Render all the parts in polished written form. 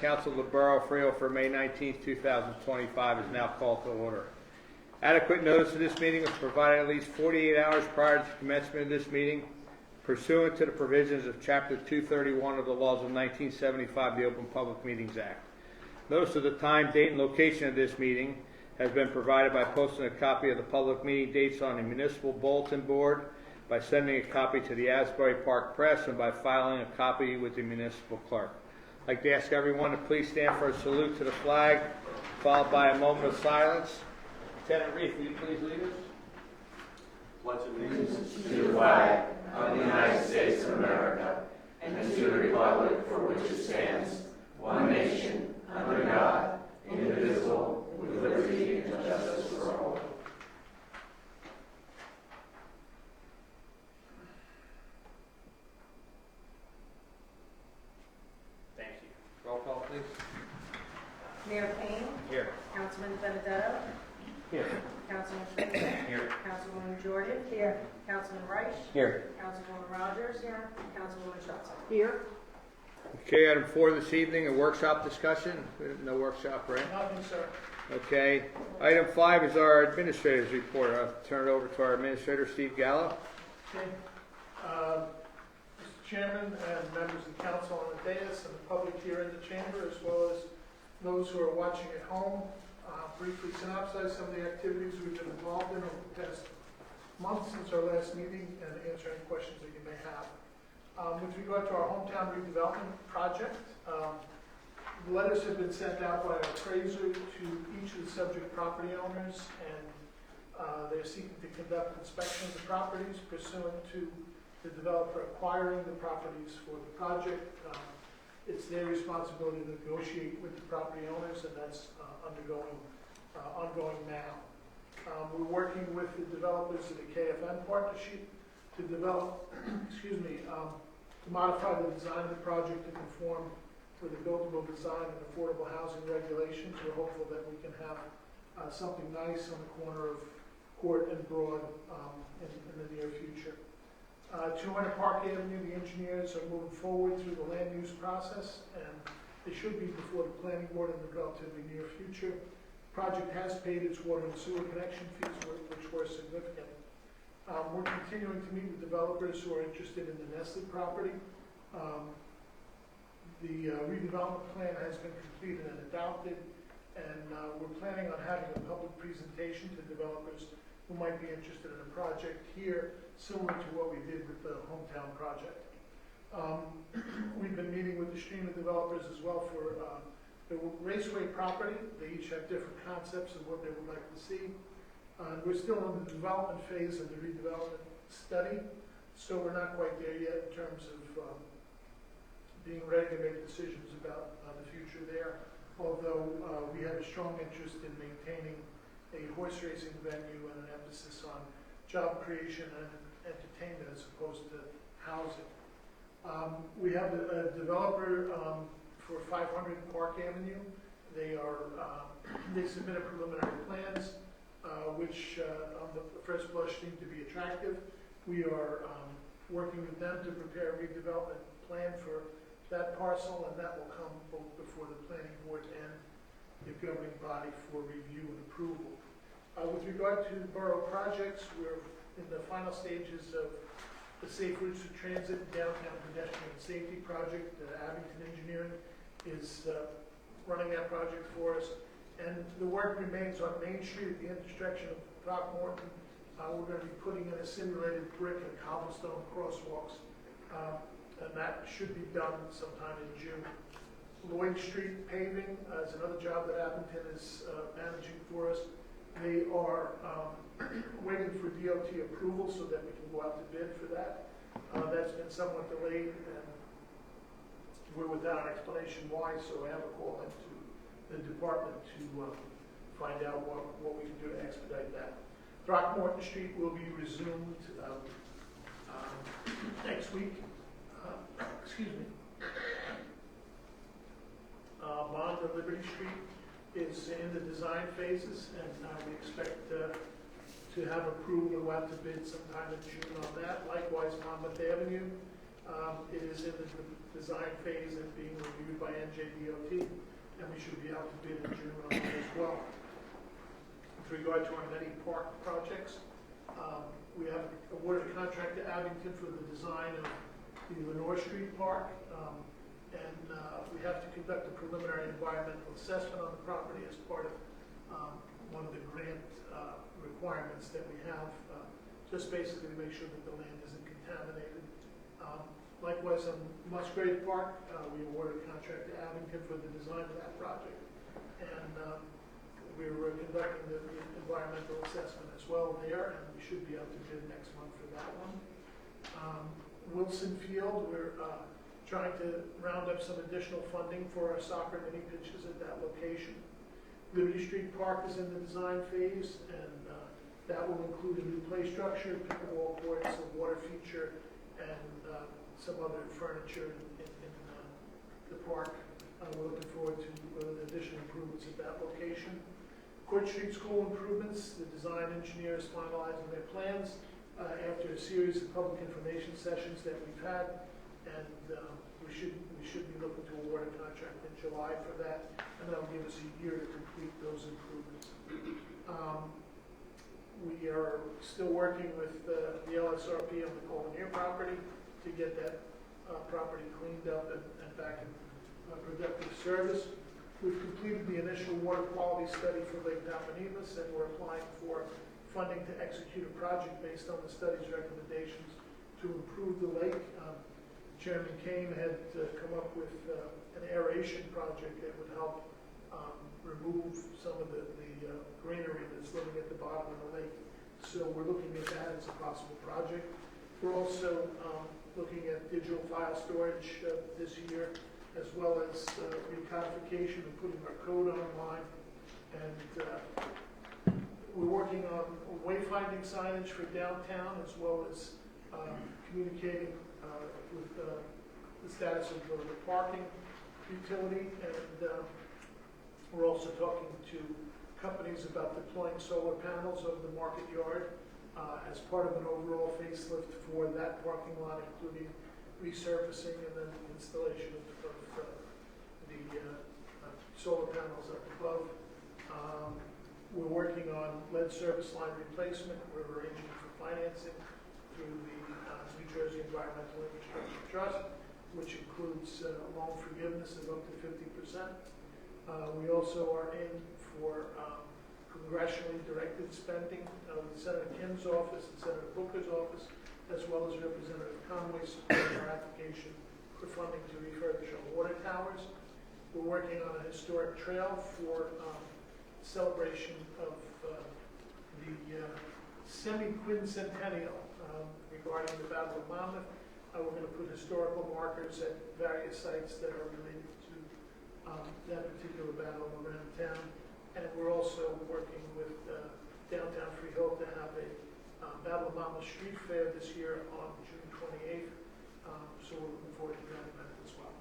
Council of the Borough of Frio for May 19, 2025 is now called to order. Adequate notice of this meeting was provided at least 48 hours prior to the commencement of this meeting pursuant to the provisions of Chapter 231 of the laws of 1975, the Open Public Meetings Act. Notice of the time, date, and location of this meeting has been provided by posting a copy of the public meeting dates on the municipal bulletin board, by sending a copy to the Asbury Park Press, and by filing a copy with the municipal clerk. I'd like to ask everyone to please stand for a salute to the flag, followed by a moment of silence. Lieutenant Reef, will you please lead us? Pledge allegiance to the flag of the United States of America and to the republic for which it stands, one nation, under God, indivisible, with liberty and justice for all. Thank you. Roll call, please. Mayor Payne. Here. Councilman Benedetto. Here. Councilman Schmidt. Here. Councilwoman Jordan. Here. Councilman Reich. Here. Councilwoman Rogers. Here. Councilwoman Schultz. Here. Okay, item 4 this evening, a workshop discussion. No workshop, right? Nothing, sir. Okay. Item 5 is our administrator's report. I'll turn it over to our administrator, Steve Gallo. Okay. Mr. Chairman and members of the council on the dais and the public here in the chamber, as well as those who are watching at home, briefly synopsize some of the activities we've been involved in over the past month since our last meeting and answer any questions that you may have. With regard to our hometown redevelopment project, letters have been sent out by our appraiser to each of the subject property owners, and they're seeking to conduct inspections of properties pursuant to the developer acquiring the properties for the project. It's their responsibility to negotiate with the property owners, and that's ongoing now. We're working with the developers of the KFN partnership to develop, to modify the design of the project to conform with the buildable design and affordable housing regulations. We're hopeful that we can have something nice on the corner of Court and Broad in the near future. 200 Park Avenue, the engineers are moving forward through the land use process, and they should be before the planning board in the relatively near future. The project has paid its water and sewer connection fees, which were significant. We're continuing to meet with developers who are interested in the nested property. The redevelopment plan has been completed and adopted, and we're planning on having a public presentation to developers who might be interested in a project here, similar to what we did with the hometown project. We've been meeting with the stream of developers as well for the Raceway property. They each have different concepts of what they would like to see. We're still in the development phase of the redevelopment study, so we're not quite there yet in terms of being ready to make decisions about the future there, although we have a strong interest in maintaining a horse racing venue and an emphasis on job creation and entertainment as opposed to housing. We have a developer for 500 Park Avenue. They submitted preliminary plans, which on the first blush seem to be attractive. We are working with them to prepare a redevelopment plan for that parcel, and that will come both before the planning board and the governing body for review and approval. With regard to borough projects, we're in the final stages of the Safe Routes to Transit Downtown Pedestrian Safety Project. Abington Engineering is running that project for us. And the work remains on Main Street at the intersection of Throckmorton. We're going to be putting in a simulated brick and cobblestone crosswalks, and that should be done sometime in June. Lloyd Street paving is another job that Abington is managing for us. They are waiting for DOT approval so that we can go out to bid for that. That's been somewhat delayed, and we're without an explanation why, so I have a call into the department to find out what we can do to expedite that. Throckmorton Street will be resumed next week. Bond of Liberty Street is in the design phases, and we expect to have approval and go out to bid sometime in June on that. Likewise, Monmouth Avenue, it is in the design phase and being reviewed by NJDOT, and we should be out to bid in June on that as well. With regard to our many park projects, we have awarded a contract to Abington for the design of the Lenore Street Park, and we have to conduct a preliminary environmental assessment on the property as part of one of the grant requirements that we have, just basically to make sure that the land isn't contaminated. Likewise, on Musgrave Park, we awarded a contract to Abington for the design of that project, and we're conducting the environmental assessment as well there, and we should be out to bid next month for that one. Wilson Field, we're trying to round up some additional funding for our soccer mini pitches at that location. Liberty Street Park is in the design phase, and that will include a new play structure, pickleball courts, a water feature, and some other furniture in the park. We're looking forward to additional improvements at that location. Court Street School improvements, the design engineer is finalizing their plans after a series of public information sessions that we've had, and we should be looking to award a contract in July for that, and that'll give us a year to complete those improvements. We are still working with the LSRP on the Colonier property to get that property cleaned up and back in productive service. We've completed the initial water quality study for Lake Dalmanitas, and we're applying for funding to execute a project based on the study's recommendations to improve the lake. Chairman Kane had come up with an aeration project that would help remove some of the greenery that's living at the bottom of the lake. So we're looking at that as a possible project. We're also looking at digital file storage this year, as well as recodification and putting our code online. And we're working on wayfinding signage for downtown, as well as communicating with the status of the parking utility. And we're also talking to companies about deploying solar panels over the market yard as part of an overall facelift for that parking lot, including resurfacing and then the installation of the solar panels up above. We're working on lead service line replacement. We're arranging for financing through the New Jersey Environmental Infrastructure Trust, which includes loan forgiveness of up to 50%. We also are in for congressionally directed spending of Senator Kim's office and Senator Booker's office, as well as Representative Conway supporting our application for funding to refurbish our water towers. We're working on a historic trail for celebration of the semi-quincentennial regarding the Battle of Monmouth. We're going to put historical markers at various sites that are related to that particular battle around town. And we're also working with Downtown Freehold to have a Battle of Monmouth Street Fair this year on June 28th. So we're looking forward to that event as well.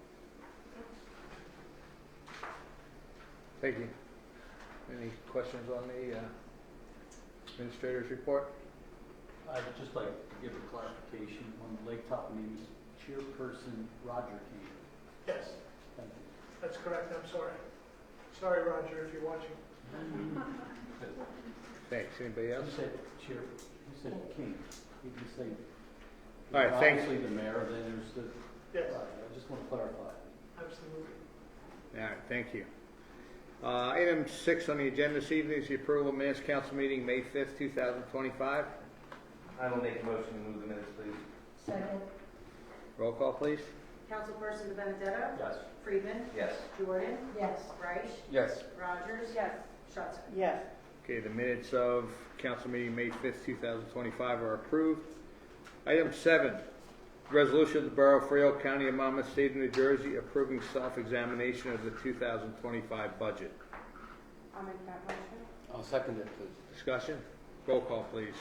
Thank you. Any questions on the administrator's report? I would just like to give a clarification on the Lake Toppanese chairperson, Roger King. Yes, Thank you. that's correct. I'm sorry. Sorry, Roger, if you're watching. Thanks. Anybody else? You said chair, you said King. You can say. All right, thanks. Obviously the mayor, then there's the. Yes, I just want to clarify. absolutely. All right, thank you. Item 6 on the agenda this evening is the approval of minutes council meeting May 5th, 2025. I will make a motion to move the minutes, please. Second. Roll call, please. Councilperson Benedetto? Yes. Friedman? Yes. Jordan? Yes. Reich? Yes. Rogers? Yes. Schuster? Yes. Okay, the minutes of council meeting May 5th, 2025 are approved. Item 7, resolution of the Borough of Freehold, County of Monmouth, State of New Jersey, approving self-examination of the 2025 budget. I'll make that motion. I'll second it, please. Discussion? Roll call, please.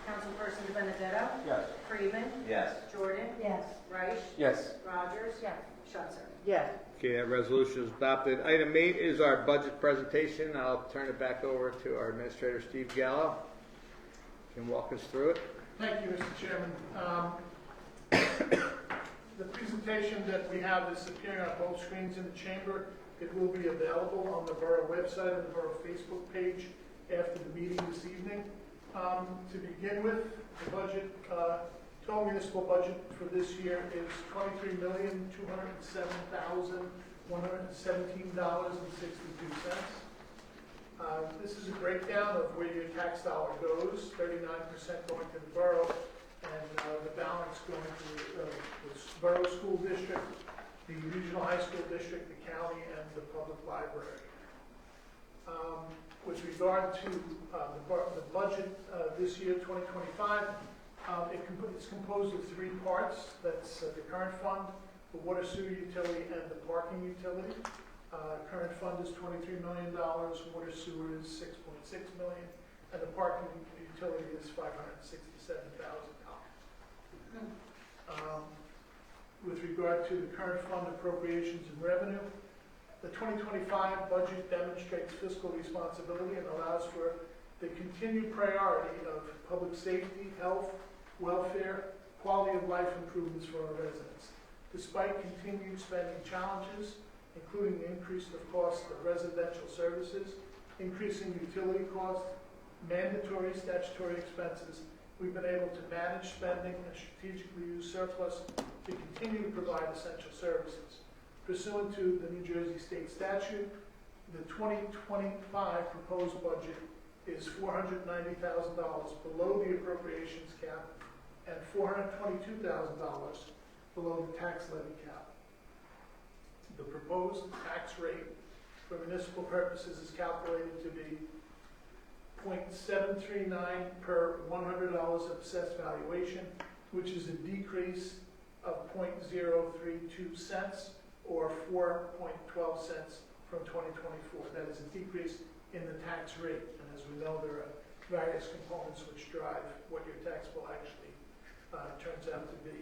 Councilperson Benedetto? Yes. Friedman? Yes. Jordan? Yes. Reich? Yes. Rogers? Yes. Schuster? Yes. Okay, that resolution is adopted. Item 8 is our budget presentation. I'll turn it back over to our administrator, Steve Gallo. Can walk us through it. Thank you, Mr. Chairman. The presentation that we have is appearing on both screens in the chamber. It will be available on the Borough website and the Borough Facebook page after the meeting this evening. To begin with, the budget, total municipal budget for this year is $23,207,117.62. This is a breakdown of where your tax dollar goes, 39% going to the borough, and the balance going to the borough school district, the regional high school district, the county, and the public library. With regard to the budget this year, 2025, it's composed of three parts. That's the current fund, the water sewer utility, and the parking utility. Current fund is $23 million, water sewer is $6.6 million, and the parking utility is $567,000. With regard to the current fund appropriations and revenue, the 2025 budget demonstrates fiscal responsibility and allows for the continued priority of public safety, health, welfare, quality of life improvements for our residents. Despite continued spending challenges, including the increase of cost of residential services, increasing utility costs, mandatory statutory expenses, we've been able to manage spending and strategically use surplus to continue to provide essential services. Pursuant to the New Jersey State statute, the 2025 proposed budget is $490,000 below the appropriations cap and $422,000 below the tax levy cap. The proposed tax rate for municipal purposes is calculated to be 0.739 per $100 of assessed valuation, which is a decrease of 0.032 cents or 4.12 cents from 2024. That is a decrease in the tax rate. And as we know, there are various components which drive what your tax bill actually turns out to be.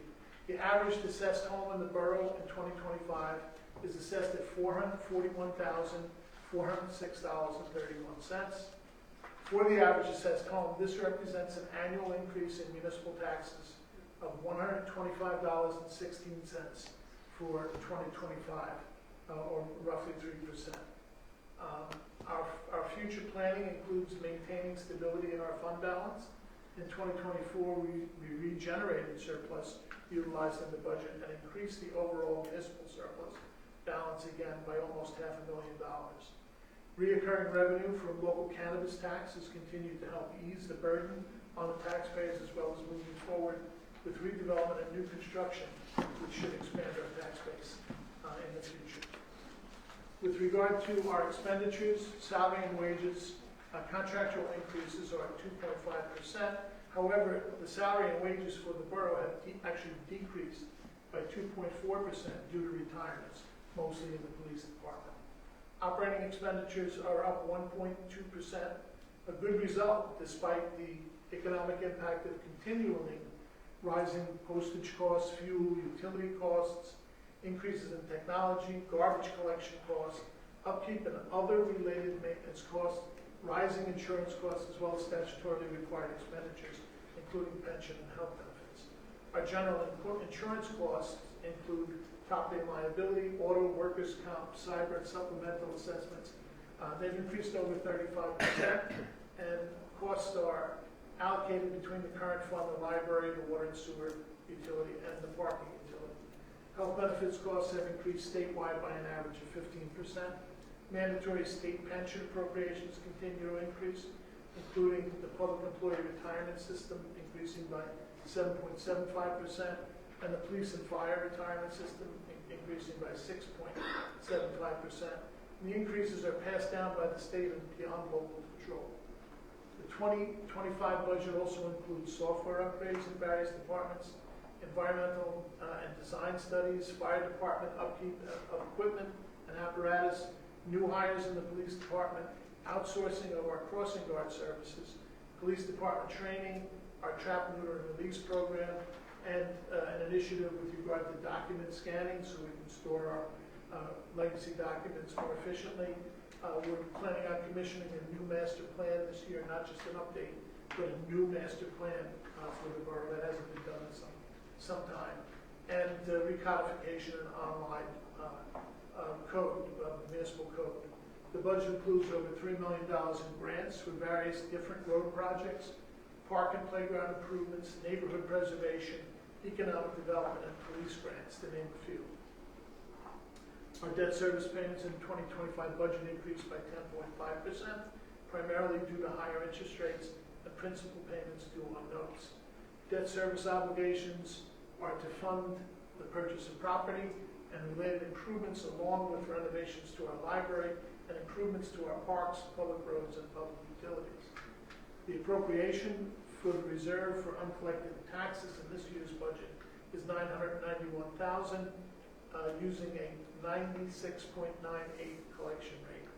The average assessed home in the borough in 2025 is assessed at $441,406.31. For the average assessed home, this represents an annual increase in municipal taxes of $125.16 for 2025, or roughly 3%. Our future planning includes maintaining stability in our fund balance. In 2024, we regenerated surplus utilized in the budget and increased the overall municipal surplus balance again by almost $500,000. Reoccurring revenue from local cannabis taxes continued to help ease the burden on the taxpayers, as well as moving forward with redevelopment and new construction, which should expand our tax base in the future. With regard to our expenditures, salary and wages, contractual increases are at 2.5%. However, the salary and wages for the borough have actually decreased by 2.4% due to retirements, mostly in the police department. Operating expenditures are up 1.2%, a good result despite the economic impact of continually rising postage costs, fuel, utility costs, increases in technology, garbage collection costs, upkeep and other related maintenance costs, rising insurance costs, as well as statutorily required expenditures, including pension and health benefits. Our general insurance costs include property and liability, auto, workers' comp, cyber, and supplemental assessments. They've increased over 35%, and costs are allocated between the current fund, the library, the water and sewer utility, and the parking utility. Health benefits costs have increased statewide by an average of 15%. Mandatory state pension appropriations continue to increase, including the public employee retirement system increasing by 7.75%, and the police and fire retirement system increasing by 6.75%. The increases are passed down by the state and beyond local control. The 2025 budget also includes software upgrades in various departments, environmental and design studies, fire department upkeep of equipment and apparatus, new hires in the police department, outsourcing of our crossing guard services, police department training, our trap, neuter, and release program, and an initiative with regard to document scanning so we can store our legacy documents more efficiently. We're planning on commissioning a new master plan this year, not just an update, but a new master plan for the borough that hasn't been done in some time. and recodification and online code, municipal code. The budget includes over $3 million in grants for various different road projects, park and playground improvements, neighborhood preservation, economic development, and police grants, to name a few. Our debt service payments in 2025 budget increased by 10.5%, primarily due to higher interest rates and principal payments due on notes. Debt service obligations are to fund the purchase of property and related improvements, along with renovations to our library and improvements to our parks, public roads, and public utilities. The appropriation for the reserve for uncollected taxes in this year's budget is $991,000, using a 96.98 collection rate.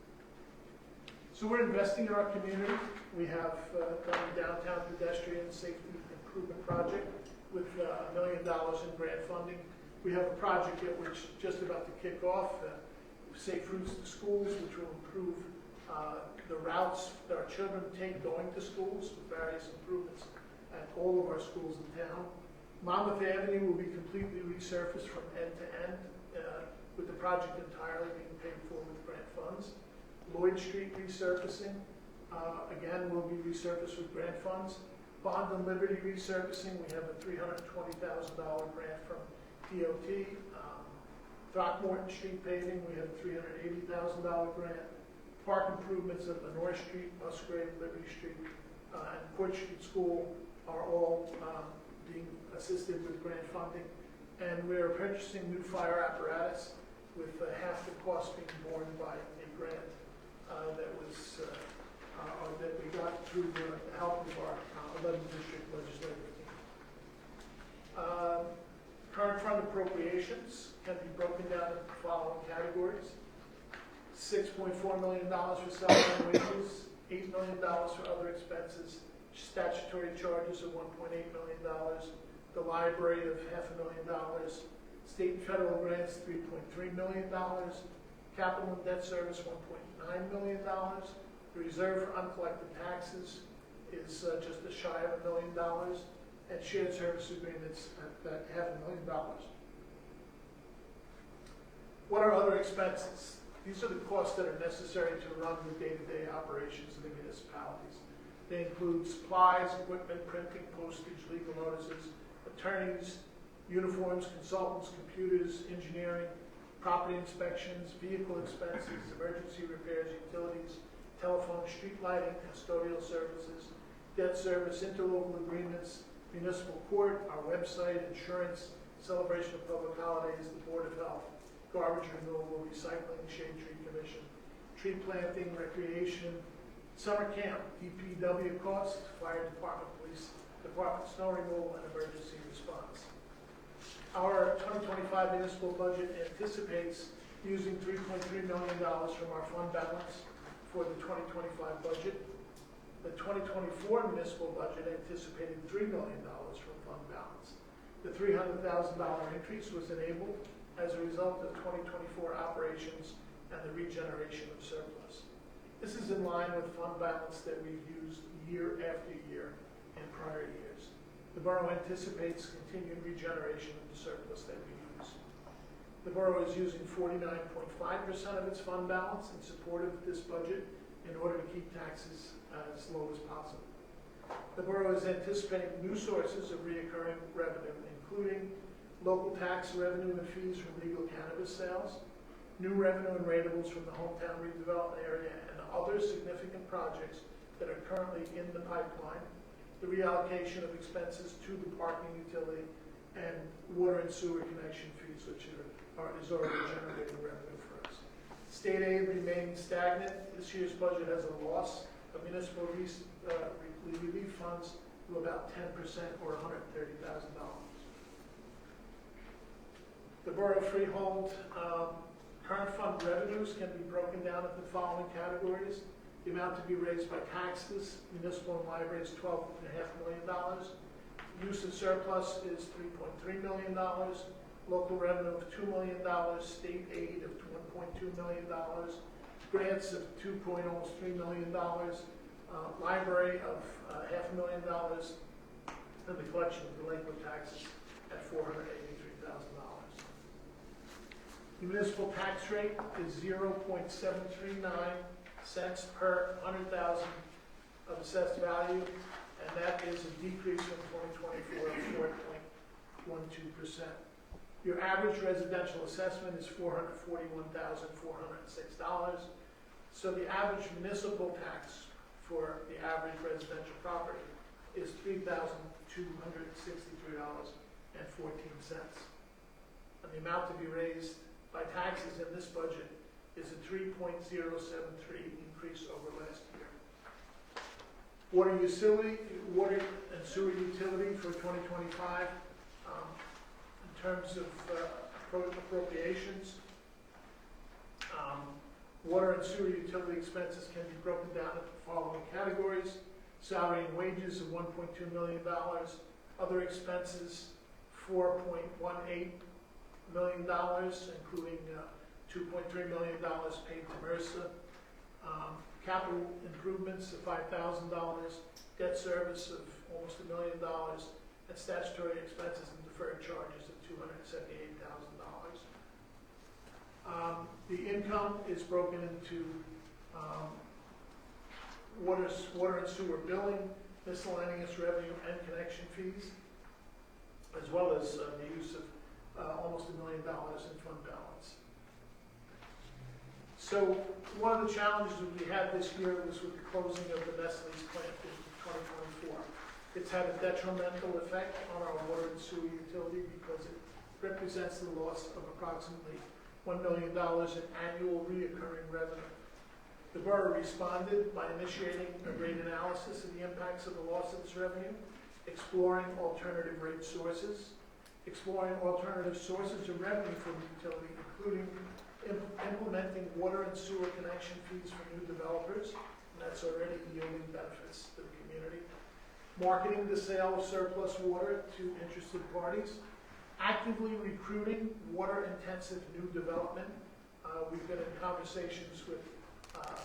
So we're investing in our community. We have done a downtown pedestrian safety improvement project with $1 million in grant funding. We have a project that we're just about to kick off, Safe Routes to Schools, which will improve the routes that our children take going to schools, with various improvements at all of our schools in town. Monmouth Avenue will be completely resurfaced from end to end, with the project entirely being paid for with grant funds. Lloyd Street resurfacing, again, will be resurfaced with grant funds. Bond and Liberty resurfacing, we have a $320,000 grant from DOT. Throckmorton Street paving, we have a $380,000 grant. Park improvements at Lenore Street, Musgrave, Liberty Street, and Court Street School are all being assisted with grant funding. And we're purchasing new fire apparatus with half the cost being borne by a grant that we got through the help of our 11th District Legislative team. Current fund appropriations can be broken down into the following categories. $6.4 million for salary and wages, $8 million for other expenses, statutory charges of $1.8 million, the library of $500,000, state and federal grants $3.3 million, capital and debt service $1.9 million, the reserve for uncollected taxes is just a shy of $1 million, and shared service agreements at $500,000. What are other expenses? These are the costs that are necessary to run the day-to-day operations of the municipalities. They include supplies, equipment, printing, postage, legal notices, attorneys, uniforms, consultants, computers, engineering, property inspections, vehicle expenses, emergency repairs, utilities, telephone, street lighting, custodial services, debt service, interlocal agreements, municipal court, our website, insurance, celebration of public holidays, the Board of Health, garbage removal, recycling, shade tree commission, tree planting, recreation, summer camp, DPW costs, fire department, police department, snow removal, and emergency response. Our 2025 municipal budget anticipates using $3.3 million from our fund balance for the 2025 budget. The 2024 municipal budget anticipated $3 million from fund balance. The $300,000 increase was enabled as a result of 2024 operations and the regeneration of surplus. This is in line with fund balance that we've used year after year in prior years. The borough anticipates continued regeneration of the surplus that we use. The borough is using 49.5% of its fund balance in support of this budget in order to keep taxes as low as possible. The borough is anticipating new sources of reoccurring revenue, including local tax revenue and fees from legal cannabis sales, new revenue and rateables from the hometown redevelopment area, and other significant projects that are currently in the pipeline, the reallocation of expenses to the parking utility, and water and sewer connection fees, which is already generating revenue for us. State aid remains stagnant. This year's budget has a loss of municipal relief funds of about 10% or $130,000. The borough freehold current fund revenues can be broken down into the following categories. The amount to be raised by taxes, municipal and library is $12.5 million. Use of surplus is $3.3 million. Local revenue of $2 million. State aid of $1.2 million. Grants of almost $3 million. Library of $500,000. And the collection of delinquent taxes at $483,000. The municipal tax rate is 0.739 cents per 100,000 of assessed value, and that is a decrease from 2024 of 4.12%. Your average residential assessment is $441,406. So the average municipal tax for the average residential property is $3,263.14. And the amount to be raised by taxes in this budget is a 3.073 increase over last year. Water and sewer utility for 2025, in terms of appropriations, water and sewer utility expenses can be broken down into the following categories: salary and wages of $1.2 million, other expenses $4.18 million, including $2.3 million paid to MRSA, capital improvements of $5,000, debt service of almost $1 million, and statutory expenses and deferred charges of $278,000. The income is broken into water and sewer billing, miscellaneous revenue, and connection fees, as well as the use of almost $1 million in fund balance. So one of the challenges that we had this year was with the closing of the Nestle's plant in 2024. It's had a detrimental effect on our water and sewer utility because it represents the loss of approximately $1 million in annual reoccurring revenue. The borough responded by initiating a rate analysis of the impacts of the loss of this revenue, exploring alternative rate sources, exploring alternative sources of revenue for the utility, including implementing water and sewer connection fees for new developers, and that's already yielding benefits to the community. Marketing the sale of surplus water to interested parties. Actively recruiting water-intensive new development. We've been in conversations with,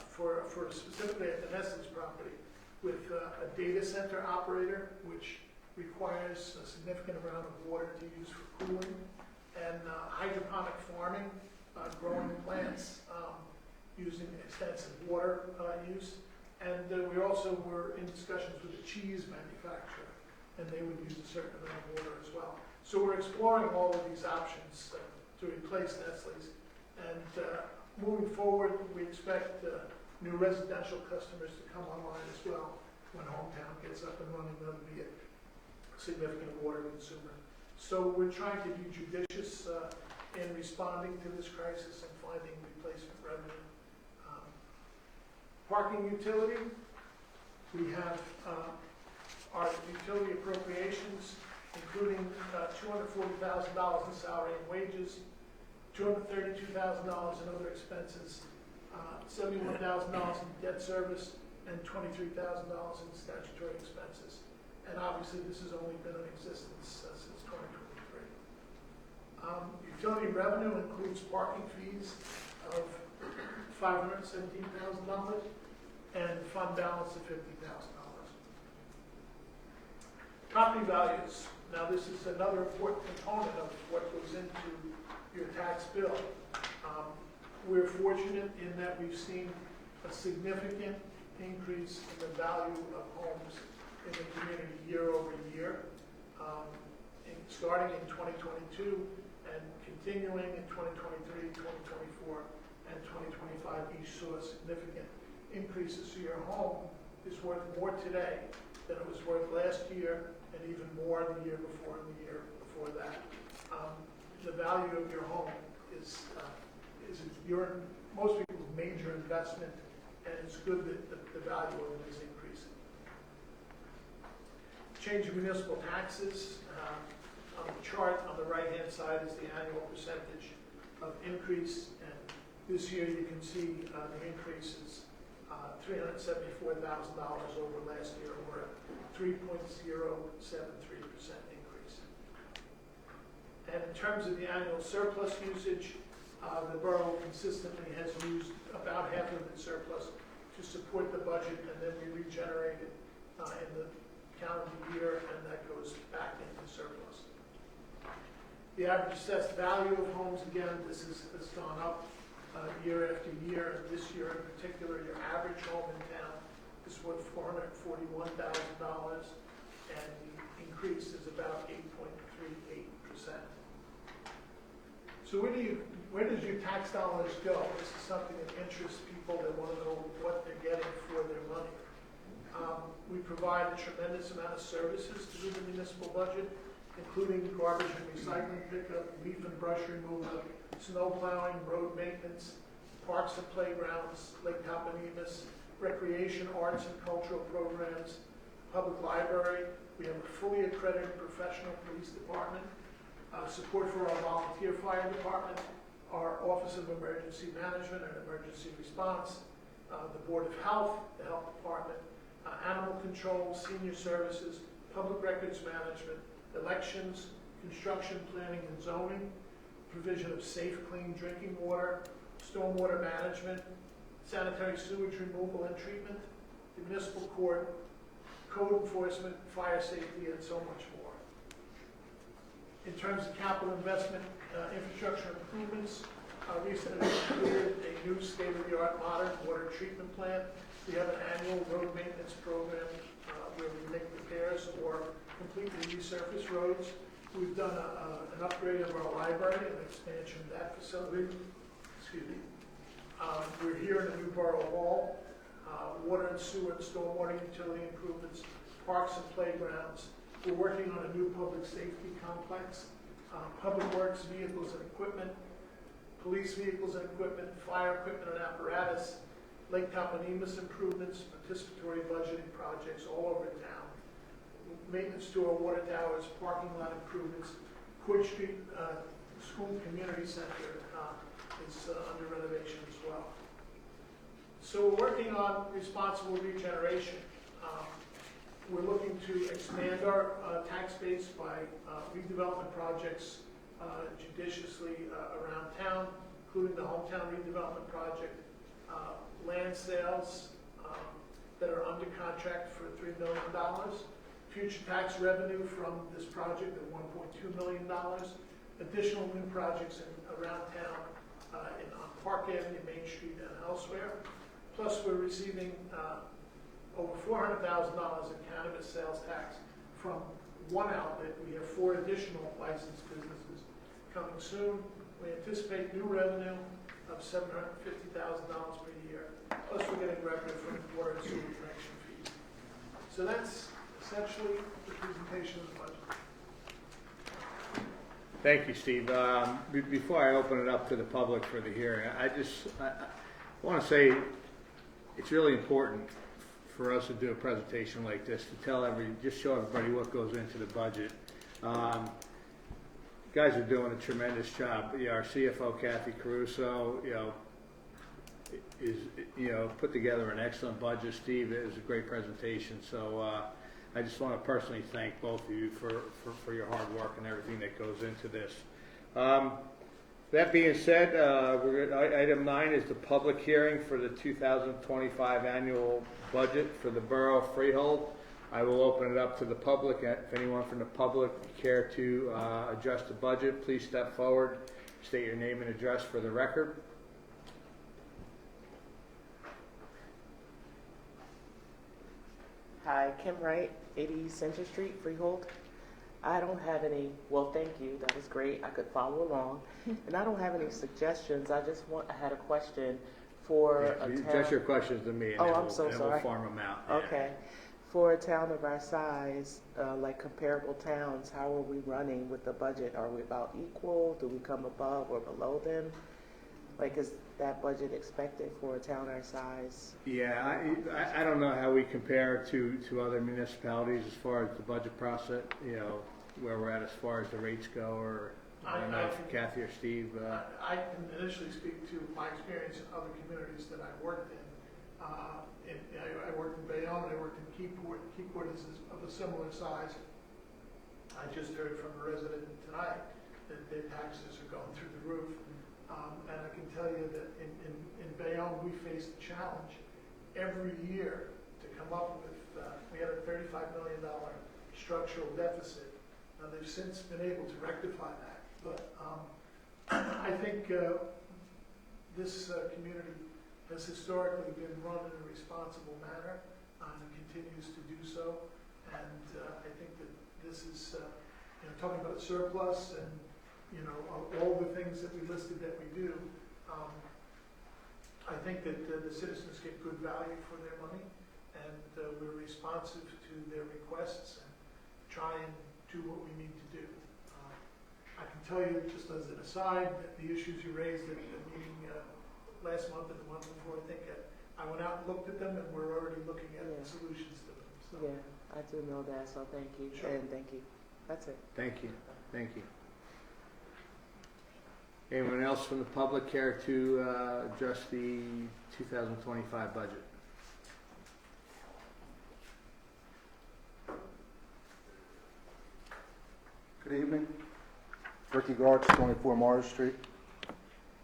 for specifically at the Nestle's property, with a data center operator, which requires a significant amount of water to use for cooling, and hydroponic farming, growing plants using extensive water use. And we also were in discussions with a cheese manufacturer, and they would use a certain amount of water as well. So we're exploring all of these options to replace Nestle's. And moving forward, we expect new residential customers to come online as well. When Hometown gets up and running, that'll be a significant water consumer. So we're trying to be judicious in responding to this crisis and finding replacement revenue. Parking utility, we have our utility appropriations, including $240,000 in salary and wages, $232,000 in other expenses, $71,000 in debt service, and $23,000 in statutory expenses. And obviously, this has only been in existence since 2023. Utility revenue includes parking fees of $517,000 and fund balance of $50,000. Property values. Now, this is another important component of what goes into your tax bill. We're fortunate in that we've seen a significant increase in the value of homes in the community year over year, starting in 2022 and continuing in 2023, 2024, and 2025. Each saw significant increases. So your home is worth more today than it was worth last year, and even more the year before and the year before that. The value of your home is most people's major investment, and it's good that the value of it is increasing. Change in municipal taxes. On the chart on the right-hand side is the annual percentage of increase, and this year you can see the increase is $374,000 over last year, or a 3.073% increase. And in terms of the annual surplus usage, the borough consistently has used about half of its surplus to support the budget, and then we regenerate it in the calendar year, and that goes back into surplus. The average assessed value of homes, again, this has gone up year after year, and this year in particular, your average home in town is worth $441,000, and the increase is about 8.38%. So where does your tax dollars go? This is something that interests people that want to know what they're getting for their money. We provide a tremendous amount of services to the municipal budget, including garbage and recycling pickup, leaf and brush removal, snow plowing, road maintenance, parks and playgrounds, Lake Tapanimas, recreation, arts and cultural programs, public library. We have a fully accredited professional police department, support for our volunteer fire department, our Office of Emergency Management and Emergency Response, the Board of Health, the Health Department, animal control, senior services, public records management, elections, construction, planning and zoning, provision of safe, clean drinking water, stormwater management, sanitary sewage removal and treatment, the municipal court, code enforcement, fire safety, and so much more. In terms of capital investment, infrastructure improvements, recently completed a new state-of-the-art modern water treatment plant. We have an annual road maintenance program where we make repairs or completely resurface roads. We've done an upgrade of our library and expansion of that facility. Excuse me. We're here in the new Borough Hall. Water and sewer and stormwater utility improvements, parks and playgrounds. We're working on a new public safety complex, public works vehicles and equipment, police vehicles and equipment, fire equipment and apparatus, Lake Tapanimas improvements, participatory budgeting projects all over town, maintenance to our water towers, parking lot improvements, Court Street School Community Center is under renovation as well. So we're working on responsible regeneration. We're looking to expand our tax base by redevelopment projects judiciously around town, including the hometown redevelopment project, land sales that are under contract for $3 million, future tax revenue from this project of $1.2 million, additional new projects around town on Park Avenue, Main Street, and elsewhere. Plus, we're receiving over $400,000 in cannabis sales tax from one outlet. We have 4 additional licensed businesses coming soon. We anticipate new revenue of $750,000 per year. Plus, we're getting revenue from water and sewer connection fees. So that's essentially the presentation of the budget. Thank you, Steve. Before I open it up to the public for the hearing, I want to say it's really important for us to do a presentation like this to just show everybody what goes into the budget. You guys are doing a tremendous job. Our CFO Kathy Caruso, put together an excellent budget. Steve, it was a great presentation. So I just want to personally thank both of you for your hard work and everything that goes into this. That being said, item 9 is the public hearing for the 2025 annual budget for the Borough of Freehold. I will open it up to the public. If anyone from the public care to address the budget, please step forward, state your name and address for the record. Hi, Kim Wright, 80 Center Street, Freehold. I don't have any, well, thank you, that was great, I could follow along. And I don't have any suggestions, I had a question for a town. Just your questions to me, and Oh, then I'm so we'll sorry. farm them out. Yeah. Okay. For a town of our size, like comparable towns, how are we running with the budget? Are we about equal? Do we come above or below them? Like, is that budget expected for a town our size? Yeah, I don't know how we compare to other municipalities as far as the budget process, where we're at as far as the rates go, or I don't know if Kathy or Steve. I can initially speak to my experience in other communities that I worked in. I worked in Bayonne, I worked in Keyport. Keyport is of a similar size. I just heard from a resident tonight that their taxes are going through the roof. And I can tell you that in Bayonne, we face the challenge every year to come up with, we had a $35 million structural deficit. Now, they've since been able to rectify that. But I think this community has historically been run in a responsible manner and continues to do so. And I think that this is, talking about surplus and, all the things that we listed that we do. I think that the citizens get good value for their money, and we're responsive to their requests and try and do what we need to do. I can tell you, just as an aside, that the issues you raised at the meeting last month and the month before, I think I went out and looked at them, and we're already looking at Yeah. solutions to them. So. Yeah, I do know that, so thank you, Sure. and thank you. That's it. Thank you. Thank you. Anyone else from the public care to address the 2025 budget? Good evening. Ricky Garch, 24 Morris Street.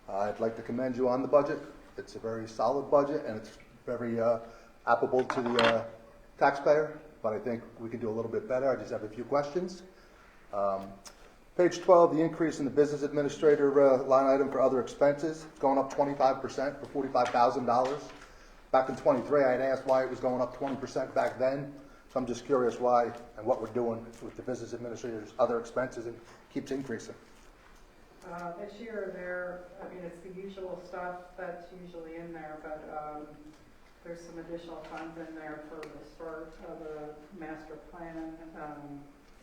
I'd like to commend you on the budget. It's a very solid budget, and it's very applicable to the taxpayer, but I think we can do a little bit better. I just have a few questions. Page 12, the increase in the business administrator line item for other expenses, it's going up 25% for $45,000. Back in 23, I had asked why it was going up 20% back then, so I'm just curious why and what we're doing with the business administrator's other expenses, and keeps increasing. This year it's the usual stuff that's usually in there, but there's some additional funds in there for the start of a master plan,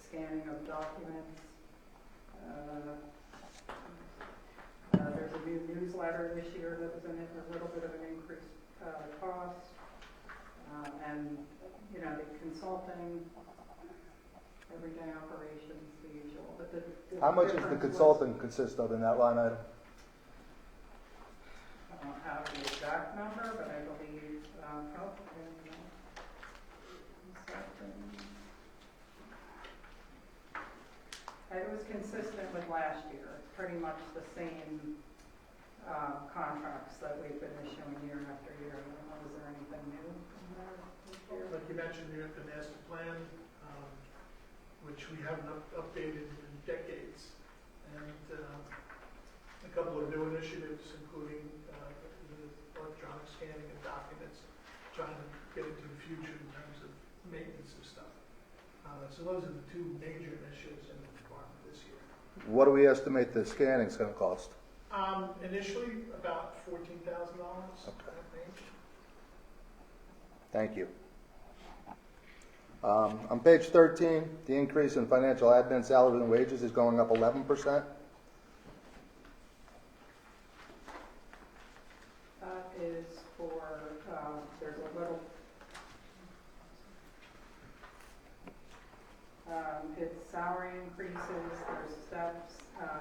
scanning of documents. There's a new newsletter this year that was in it, a little bit of an increased cost. And, the consulting, everyday operations, the usual. But the How much does the difference was- consultant consist of in that line item? I don't have the exact number, but I believe, it was consistent with last year. It's pretty much the same contracts that we've been issuing year after year. I don't know, is there anything new in there this year? Like you mentioned, you have the master plan, which we haven't updated in decades, and a couple of new initiatives, including the electronic scanning of documents, trying to get into the future in terms of maintenance of stuff. So those are the two major initiatives in the department this year. What do we estimate the scanning's going to cost? Initially, about $14,000. Okay. Range. Thank you. On page 13, the increase in financial admin salaries and wages is going up 11%. That is for, there's a little, it's salary increases, there's steps,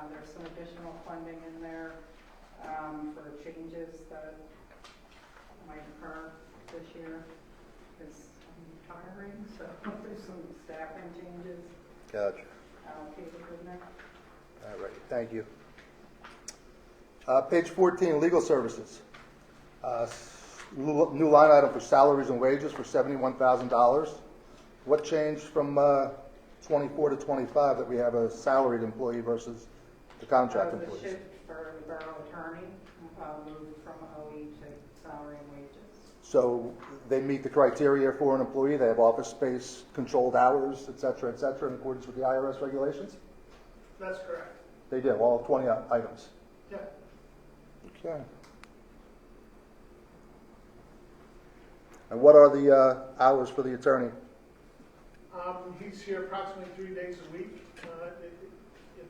there's some additional funding in there for changes that might occur this year. Because I'm retiring, so there's some staffing changes Gotcha. allocated in there. All right, thank you. Page 14, legal services. New line item for salaries and wages for $71,000. What changed from 24 to 25 that we have a salaried employee versus the contract The employees? shift for the borough attorney moved from OE to salary and wages. So they meet the criteria for an employee, they have office space, controlled hours, et cetera, in accordance with the IRS regulations? That's correct. They do, all 20 items. Yeah. Okay. And what are the hours for the attorney? He's here approximately 3 days a week. It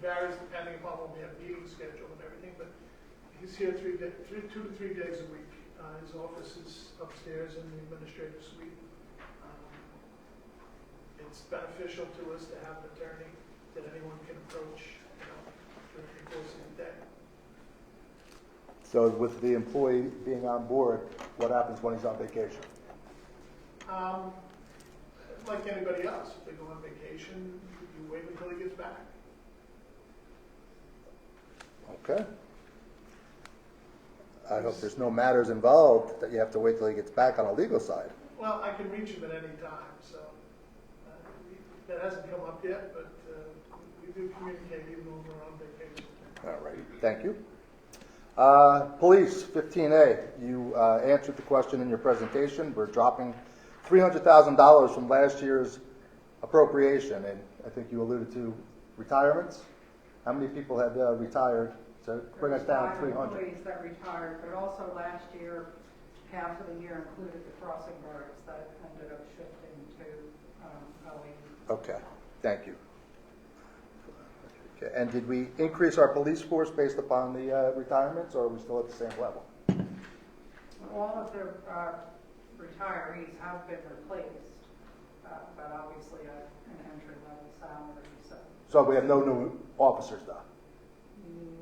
varies depending upon when we have meetings scheduled and everything, but he's here 2 to 3 days a week. His office is upstairs in the administrative suite. It's beneficial to us to have an attorney that anyone can approach during the course of the day. So with the employee being on board, what happens when he's on vacation? Like anybody else, if they go on vacation, you wait until he gets back. Okay. I hope there's no matters involved that you have to wait till he gets back on a legal side. Well, I can reach him at any time, so that hasn't come up yet, but we've do communicate even when we're on vacation. All right, thank you. Police, 15A, you answered the question in your presentation. We're dropping $300,000 from last year's appropriation, and I think you alluded to retirements. How many people had retired to bring us down There 300? was 5 employees that retired, but also last year, half of the year included the crossing guards that ended up shifting to OE. Okay, thank you. Okay, and did we increase our police force based upon the retirements, or are we still at the same level? All of the retirees have been replaced, but obviously at an entry-level salary, so. So we have no new officers, though?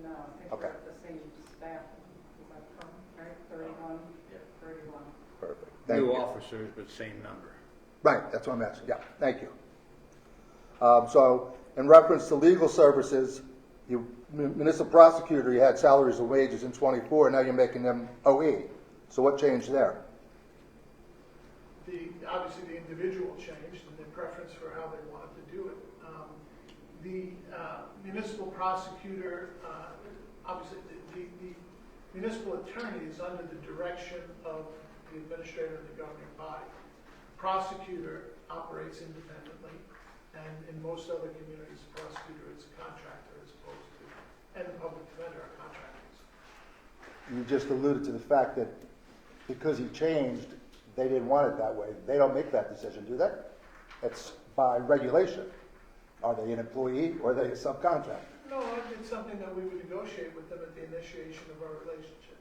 No, I think Okay. we're at the same staff, is that correct, right? 31? Yeah. 31. Perfect. Thank New you. officers, but same number. Right, that's what I'm asking. Yeah, thank you. So, in reference to legal services, municipal prosecutor, you had salaries and wages in '24, now you're making them OE. So what changed there? Obviously, the individual changed and the preference for how they wanted to do it. The municipal prosecutor, obviously, the municipal attorney is under the direction of the administrator of the governing body. Prosecutor operates independently, and in most other communities, the prosecutor is a contractor as opposed to, and the public defender are contractors. You just alluded to the fact that because he changed, they didn't want it that way. They don't make that decision, do they? It's by regulation. Are they an employee or are they a subcontractor? No, it's something that we would negotiate with them at the initiation of our relationship.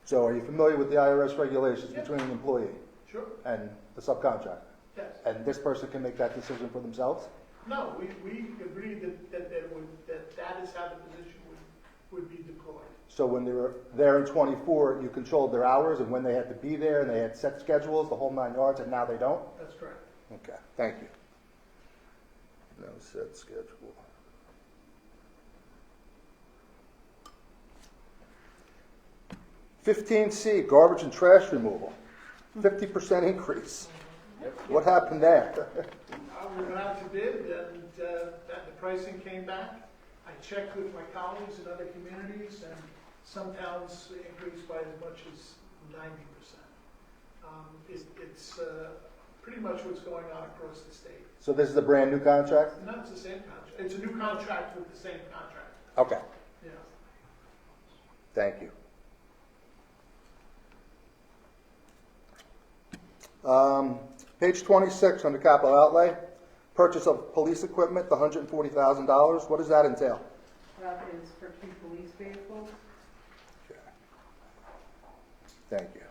So are you familiar with the IRS regulations Yeah. between an employee Sure, and the subcontractor? yes. And this person can make that decision for themselves? No, we agreed that that is how the position would be deployed. So when they were there in '24, you controlled their hours and when they had to be there, and they had set schedules, the whole 9 yards, and now they don't? That's correct. Okay, thank you. No set schedule. (15C), garbage and trash removal, 50% increase. What happened there? We went out to bid and the pricing came back. I checked with my colleagues in other communities and some towns increased by as much as 90%. It's pretty much what's going on across the state. So this is a brand new contract? No, it's the same contract. It's a new contract with the same contract. Okay, Yeah. thank you. Page 26 under capital outlay, purchase of police equipment, the $140,000. What does that entail? That is for 2 police vehicles. Okay. Thank you.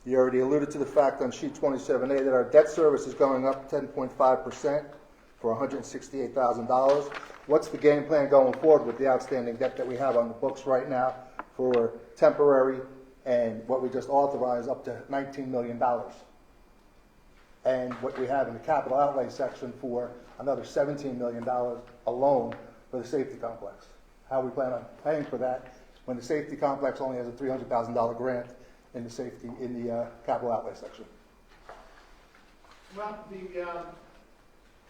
You already alluded to the fact on sheet 27A that our debt service is going up 10.5% for $168,000. What's the game plan going forward with the outstanding debt that we have on the books right now for temporary and what we just authorized up to $19 million? And what we have in the capital outlay section for another $17 million alone for the safety complex. How we plan on paying for that when the safety complex only has a $300,000 grant in the capital outlay section. Well,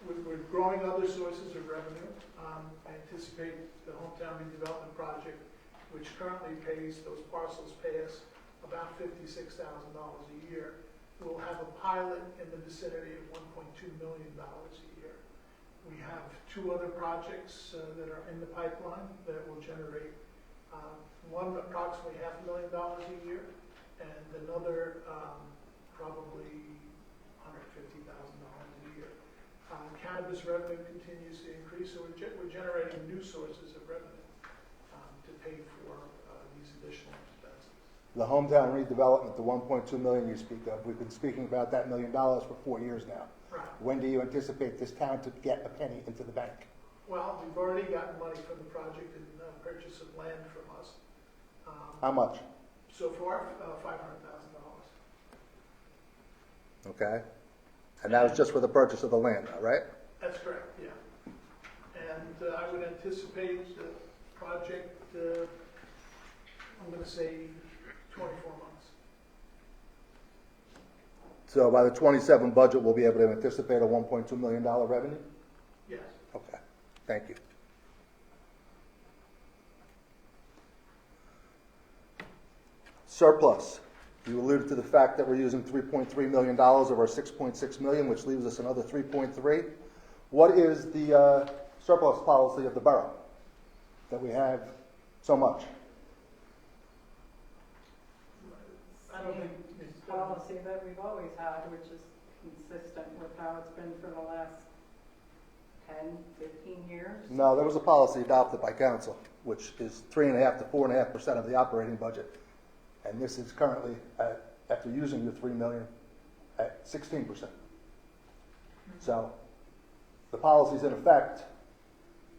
we're growing other sources of revenue. I anticipate the hometown redevelopment project, which currently pays, those parcels pay us about $56,000 a year. We'll have a pilot in the vicinity of $1.2 million a year. We have 2 other projects that are in the pipeline that will generate one approximately $500,000 a year, and another probably $150,000 a year. Cannabis revenue continues to increase, so we're generating new sources of revenue to pay for these additional expenses. The hometown redevelopment, the $1.2 million you speak of, we've been speaking about that $1 million for 4 years now. Right. When do you anticipate this town to get a penny into the bank? Well, we've already gotten money from the project in purchase of land from us. How much? So far, $500,000. Okay. And that was just for the purchase of the land, right? That's correct, yeah. And I would anticipate the project, I'm going to say 24 months. So by the 27 budget, we'll be able to anticipate a $1.2 million revenue? Yes. Okay, thank you. Surplus. You alluded to the fact that we're using $3.3 million of our $6.6 million, which leaves us another 3.3. What is the surplus policy of the borough that we have so much? I don't think. Policy that we've always had, which is consistent with how it's been for the last 10, 15 years. No, there was a policy adopted by council, which is 3.5% to 4.5% of the operating budget. And this is currently, after using your $3 million, at 16%. So the policy's in effect,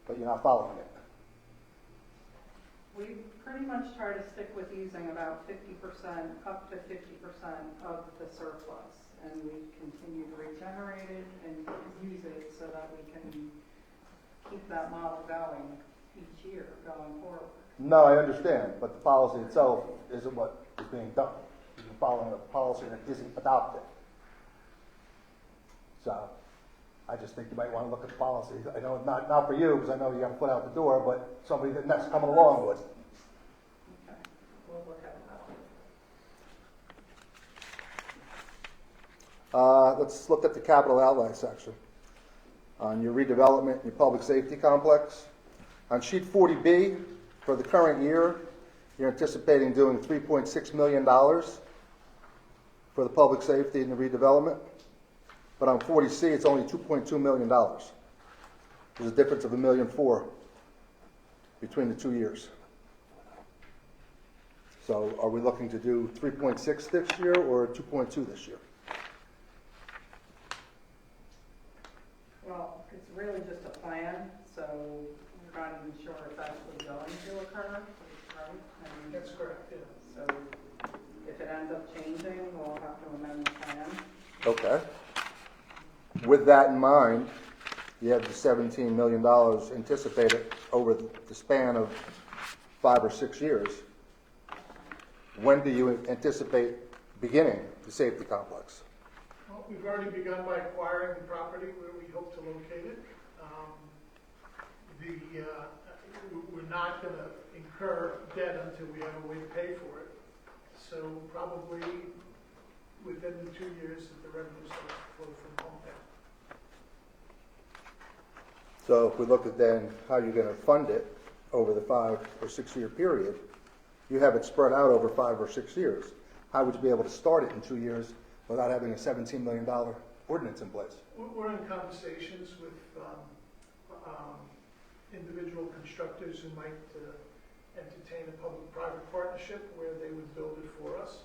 but you're not following it. We pretty much try to stick with using about 50%, up to 50% of the surplus. And we continue to regenerate it and use it so that we can keep that model going each year going forward. No, I understand, but the policy itself isn't what is being done. You're following a policy that isn't adopted. So I just think you might want to look at the policy. I know not for you, because I know you got to put out the door, but somebody that next coming along would. Okay, we'll look at that. Let's look at the capital outlay section. On your redevelopment and your public safety complex. On sheet 40B, for the current year, you're anticipating doing $3.6 million for the public safety and the redevelopment. But on 40C, it's only $2.2 million. There's a difference of $1.4 million between the 2 years. So are we looking to do 3.6 this year or 2.2 this year? Well, it's really just a plan, so we're not even sure if that's actually going to occur, right? And That's correct, yeah. so if it ends up changing, we'll have to amend the plan. Okay. With that in mind, you have the $17 million anticipated over the span of 5 or 6 years. When do you anticipate beginning the safety complex? Well, we've already begun by acquiring the property where we hope to locate it. We're not going to incur debt until we have a way to pay for it. So probably within the 2 years that the revenue starts to flow from hometown. So if we look at then how you're going to fund it over the 5 or 6 year period, you have it spread out over 5 or 6 years. How would you be able to start it in 2 years without having a $17 million ordinance in place? We're in conversations with individual constructors who might entertain a public-private partnership where they would build it for us,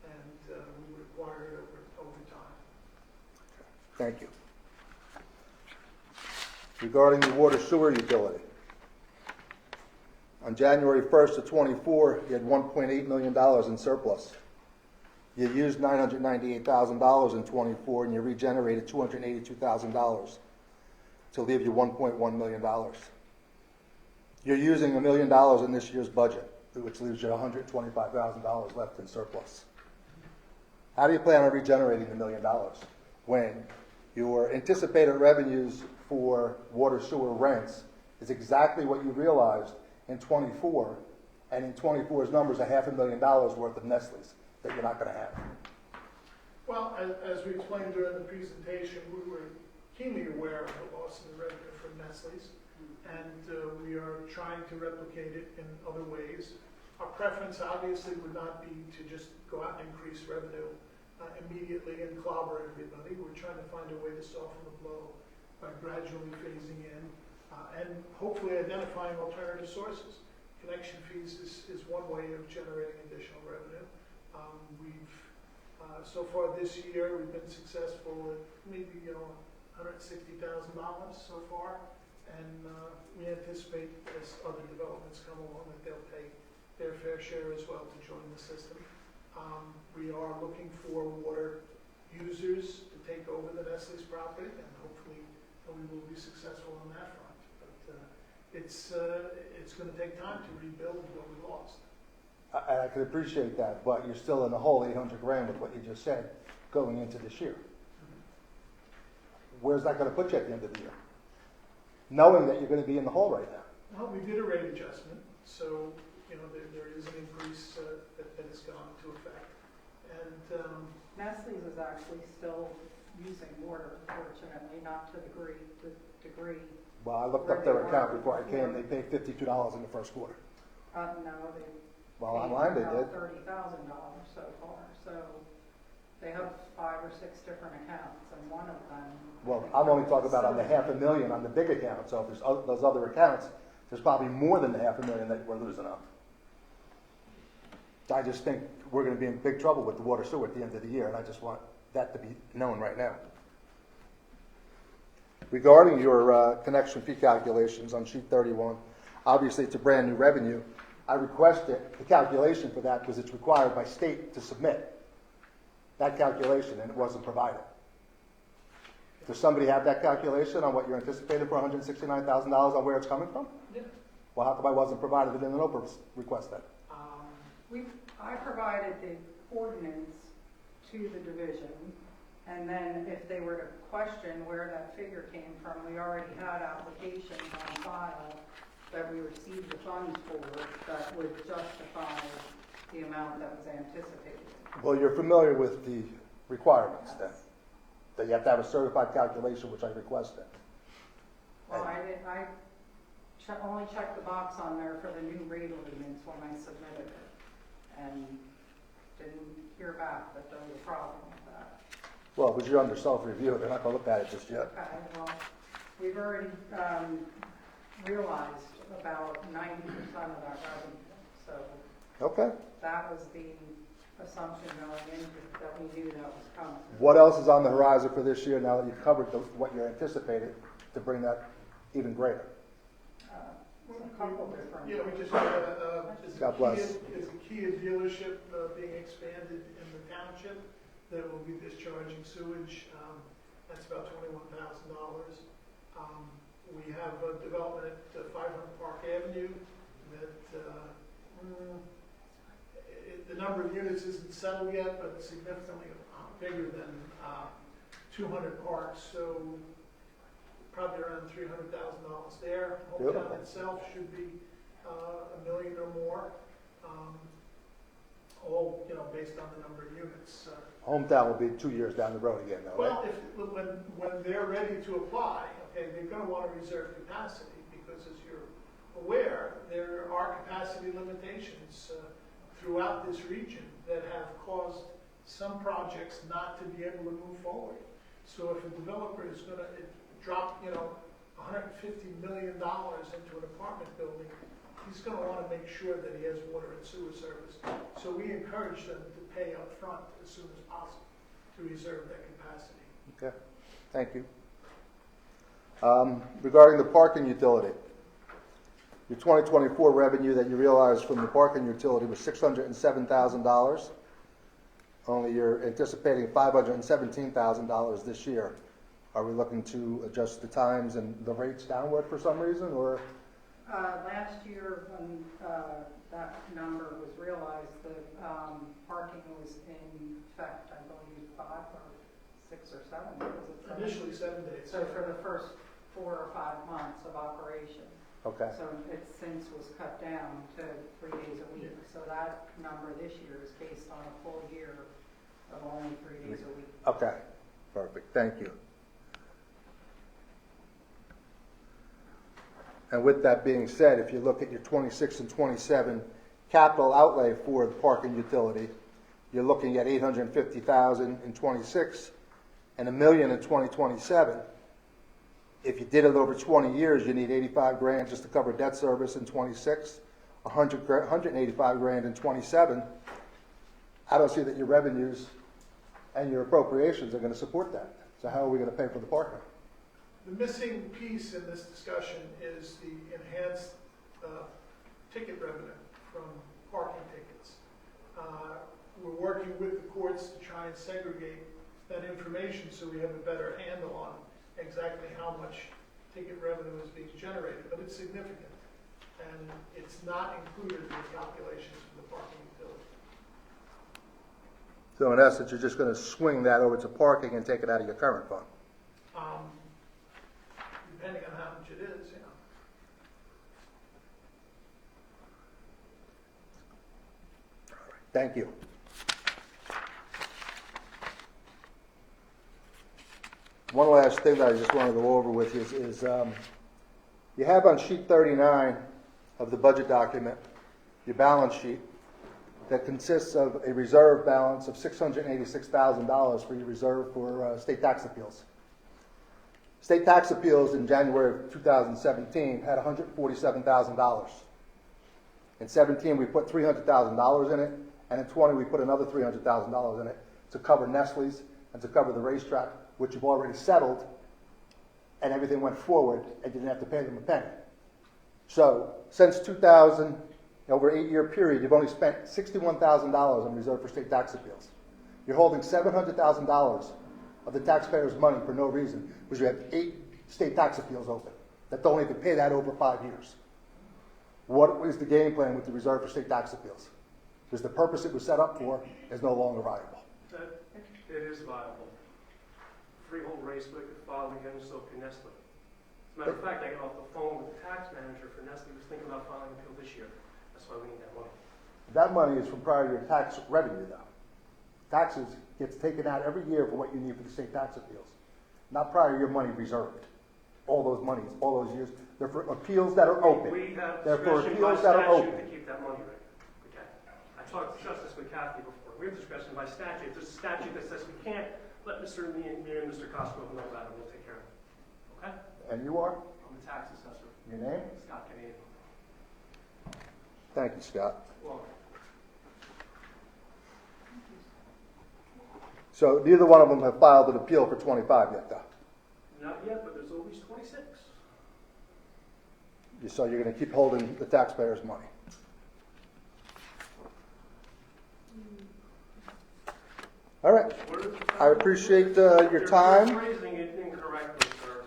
and we would acquire it over time. Thank you. Regarding the water sewer utility, on January 1st of 24, you had $1.8 million in surplus. You used $998,000 in 24, and you regenerated $282,000 to leave you $1.1 million. You're using $1 million in this year's budget, which leaves you $125,000 left in surplus. How do you plan on regenerating the $1 million when your anticipated revenues for water sewer rents is exactly what you realized in 24, and in 24's numbers, $500,000 worth of Nestle's that you're not going to have? Well, as we explained during the presentation, we were keenly aware of the loss of the revenue from Nestle's, and we are trying to replicate it in other ways. Our preference obviously would not be to just go out and increase revenue immediately and clobber everybody. We're trying to find a way to soften the blow by gradually phasing in and hopefully identifying alternative sources. Connection fees is one way of generating additional revenue. So far this year, we've been successful at maybe $160,000 so far, and we anticipate as other developments come along that they'll pay their fair share as well to join the system. We are looking for water users to take over the Nestle's property, and hopefully we will be successful on that front. But it's going to take time to rebuild what we lost. I can appreciate that, but you're still in the hole $800,000 with what you just said going into this year. Where's that going to put you at the end of the year? knowing that you're gonna be in the hole right now? Well, we did a rate adjustment, so, there is an increase that has gone into effect. And, Nestle's is actually still using water, fortunately, not to the degree. Well, I looked up their account before I came, they paid $52 in the first quarter. No, they Well, online they did. $30,000 so far, so they have 5 or 6 different accounts, and one of them. Well, I'm only talking about on the $500,000 on the big account, so if there's those other accounts, there's probably more than the $500,000 that we're losing on. I just think we're gonna be in big trouble with the water sewer at the end of the year, and I just want that to be known right now. Regarding your connection fee calculations on sheet 31, obviously it's a brand new revenue. I requested the calculation for that because it's required by state to submit that calculation, and it wasn't provided. Does somebody have that calculation on what you're anticipating for $169,000 on where it's coming from? yeah, Well, how come I wasn't provided it in an Oprah request then? I provided the ordinance to the division, and then if they were to question where that figure came from, we already had applications on file that we received the funds for that would justify the amount that was anticipated. Well, you're familiar with the requirements then, that you have to have a certified calculation, which I requested. Well, only checked the box on there for the new rate ordinance when I submitted it, and didn't hear back that there was a problem with that. Well, but you're under self-review, they're not gonna look at it just yet. Okay, well, we've already realized about 90% of that revenue, so Okay. that was the assumption going into that we knew that was coming. What else is on the horizon for this year now that you've covered what you're anticipated to bring that even greater? A couple different. yeah, we just, God bless. is a Kia dealership being expanded in the township that will be discharging sewage. That's about $21,000. We have a development at 500 Park Avenue that the number of units isn't settled yet, but it's significantly bigger than 200 Parks, so probably around $300,000 there. Beautiful. Hometown itself should be $1 million or more, all based on the number of units. Hometown will be 2 years down the road again, though, right? Well, when they're ready to apply, okay, they're going to want to reserve capacity because, as you're aware, there are capacity limitations throughout this region that have caused some projects not to be able to move forward. So if a developer is going to drop, $150 million into an apartment building, he's going to want to make sure that he has water and sewer service. So we encourage them to pay up front as soon as possible to reserve that capacity. Okay, thank you. Regarding the parking utility, your 2024 revenue that you realized from the parking utility was $607,000. Only you're anticipating $517,000 this year. Are we looking to adjust the times and the rates downward for some reason, or? Last year, when that number was realized, the parking was in effect, I believe, 5 or 6 or 7 years. Initially 7 days. So for the first 4 or 5 months of operation. Okay, So it since was cut down to 3 days a week. So that number this year is based on a full year of only 3 days a week. okay, perfect, thank you. And with that being said, if you look at your 26 and 27 capital outlay for the parking utility, you're looking at $850,000 in 26 and $1 million in 2027. If you did it over 20 years, you need $85,000 just to cover debt service in 26, $185,000 in 27. I don't see that your revenues and your appropriations are going to support that. So how are we going to pay for the parking? The missing piece in this discussion is the enhanced ticket revenue from parking tickets. We're working with the courts to try and segregate that information so we have a better handle on exactly how much ticket revenue is being generated, but it's significant, and it's not included in the calculations for the parking utility. So in essence, you're just going to swing that over to parking and take it out of your current fund. Depending on how much it is. Thank you. One last thing that I just want to go over with you is you have on sheet 39 of the budget document your balance sheet that consists of a reserve balance of $686,000 for your reserve for state tax appeals. State tax appeals in January of 2017 had $147,000. In 17, we put $300,000 in it, and in 20, we put another $300,000 in it to cover Nestle's and to cover the racetrack, which you've already settled, and everything went forward, and you didn't have to pay them a penny. So, since 2000, over an 8-year period, you've only spent $61,000 on reserve for state tax appeals. You're holding $700,000 of the taxpayers' money for no reason, because you have 8 state tax appeals open that don't even pay that over 5 years. What is the game plan with the reserve for state tax appeals? Because the purpose it was set up for is no longer viable. It is viable. Freehold Raceway could file again, so can Nestle. As a matter of fact, I got off the phone with the tax manager for Nestle, who's thinking about filing an appeal this year. That's why we need that money. That money is from prior year tax revenue, though. Taxes gets taken out every year for what you need for the state tax appeals. Not prior year money reserved. All those monies, all those years, they're for appeals that are open. We have They're for discretion by appeals that are statute open. to keep that money, Rick. Okay. I talked to Justice McCarthy before. We have discretion by statute. There's a statute that says we can't let me and Mr. Cosgrove know about it. We'll take care of it. Okay? And you are? I'm the tax assessor. Your name? Scott Canadian. Thank you, Scott. Well, So neither one of them have filed an appeal for 25 yet, though. not yet, but there's always 26. So you're going to keep holding the taxpayers' money. All right. What is the I appreciate your time. You're phrasing it incorrectly, sir.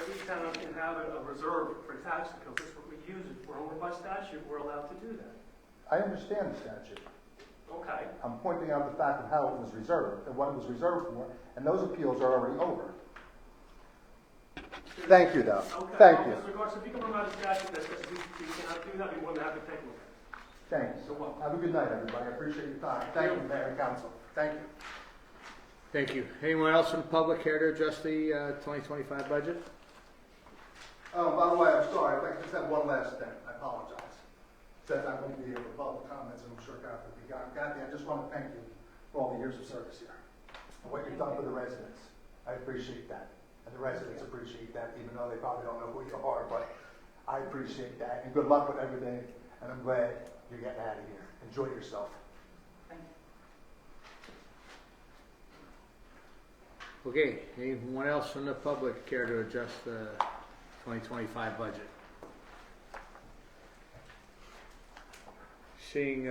Every town can have a reserve for tax appeals. That's what we use it for. And by statute, we're allowed to do that. I understand the statute. Okay. I'm pointing out the fact of how it was reserved and what it was reserved for, and those appeals are already over. Thank you, though. Okay. Thank you. Mr. Garza, if you can provide a statute that says we cannot do that, we want to have it taken a look at. Thank you. You're welcome. Have a good night, everybody. I appreciate your time. Thank you, Mayor and Council. Thank you. Thank you. Anyone else in the public care to address the 2025 budget? Oh, by the way, I'm sorry. I'd like to just have one last thing. I apologize. Says I won't be here for public comments, and I'm sure Kathy will be gone. Kathy, I just want to thank you for all the years of service here and what you've done for the residents. I appreciate that. And the residents appreciate that, even though they probably don't know who you are, but I appreciate that. And good luck with everything. And I'm glad you're getting out of here. Enjoy yourself. Thank you. Okay, anyone else from the public care to address the 2025 budget? Seeing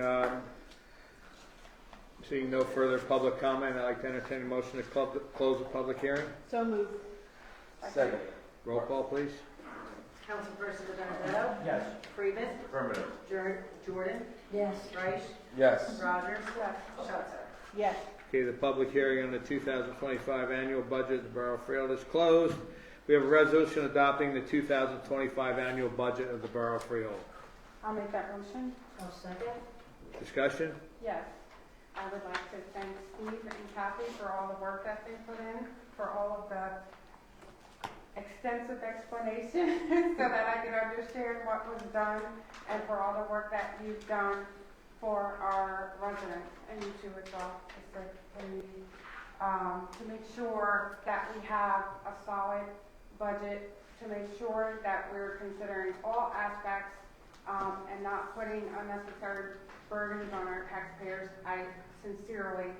no further public comment, I'd like to entertain a motion to close the public hearing. So moved. Second. Roll call, please. Councilperson Benedetto? Yes. Freeman? Affirmative. Jordan? Yes. Rice? Yes. Rogers? Yes. Schutzer? Yes. Okay, the public hearing on the 2025 annual budget of the Borough of Freehold is closed. We have a resolution adopting the 2025 annual budget of the Borough of Freehold. I'll make that motion. I'll second. Discussion? Yes. I would like to thank Steve and Kathy for all the work that they put in, for all of the extensive explanation so that I could understand what was done, and for all the work that you've done for our residents, and you too as well, to make sure that we have a solid budget, to make sure that we're considering all aspects and not putting unnecessary burdens on our taxpayers. I sincerely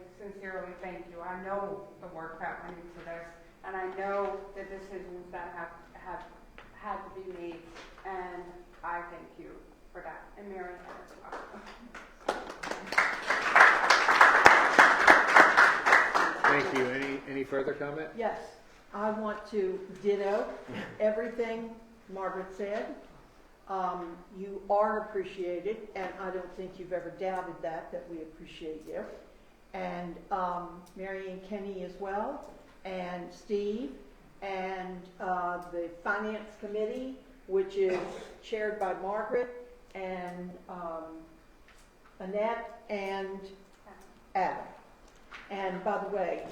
thank you. I know the work that went into this, and I know the decisions that have had to be made, and I thank you for that, and Mary as well. Thank you. Any further comment? Yes, I want to ditto everything Margaret said. You are appreciated, and I don't think you've ever doubted that we appreciate you. And Mary and Kenny as well, and Steve, and the Finance Committee, which is chaired by Margaret, and Annette and Adam. And by the way,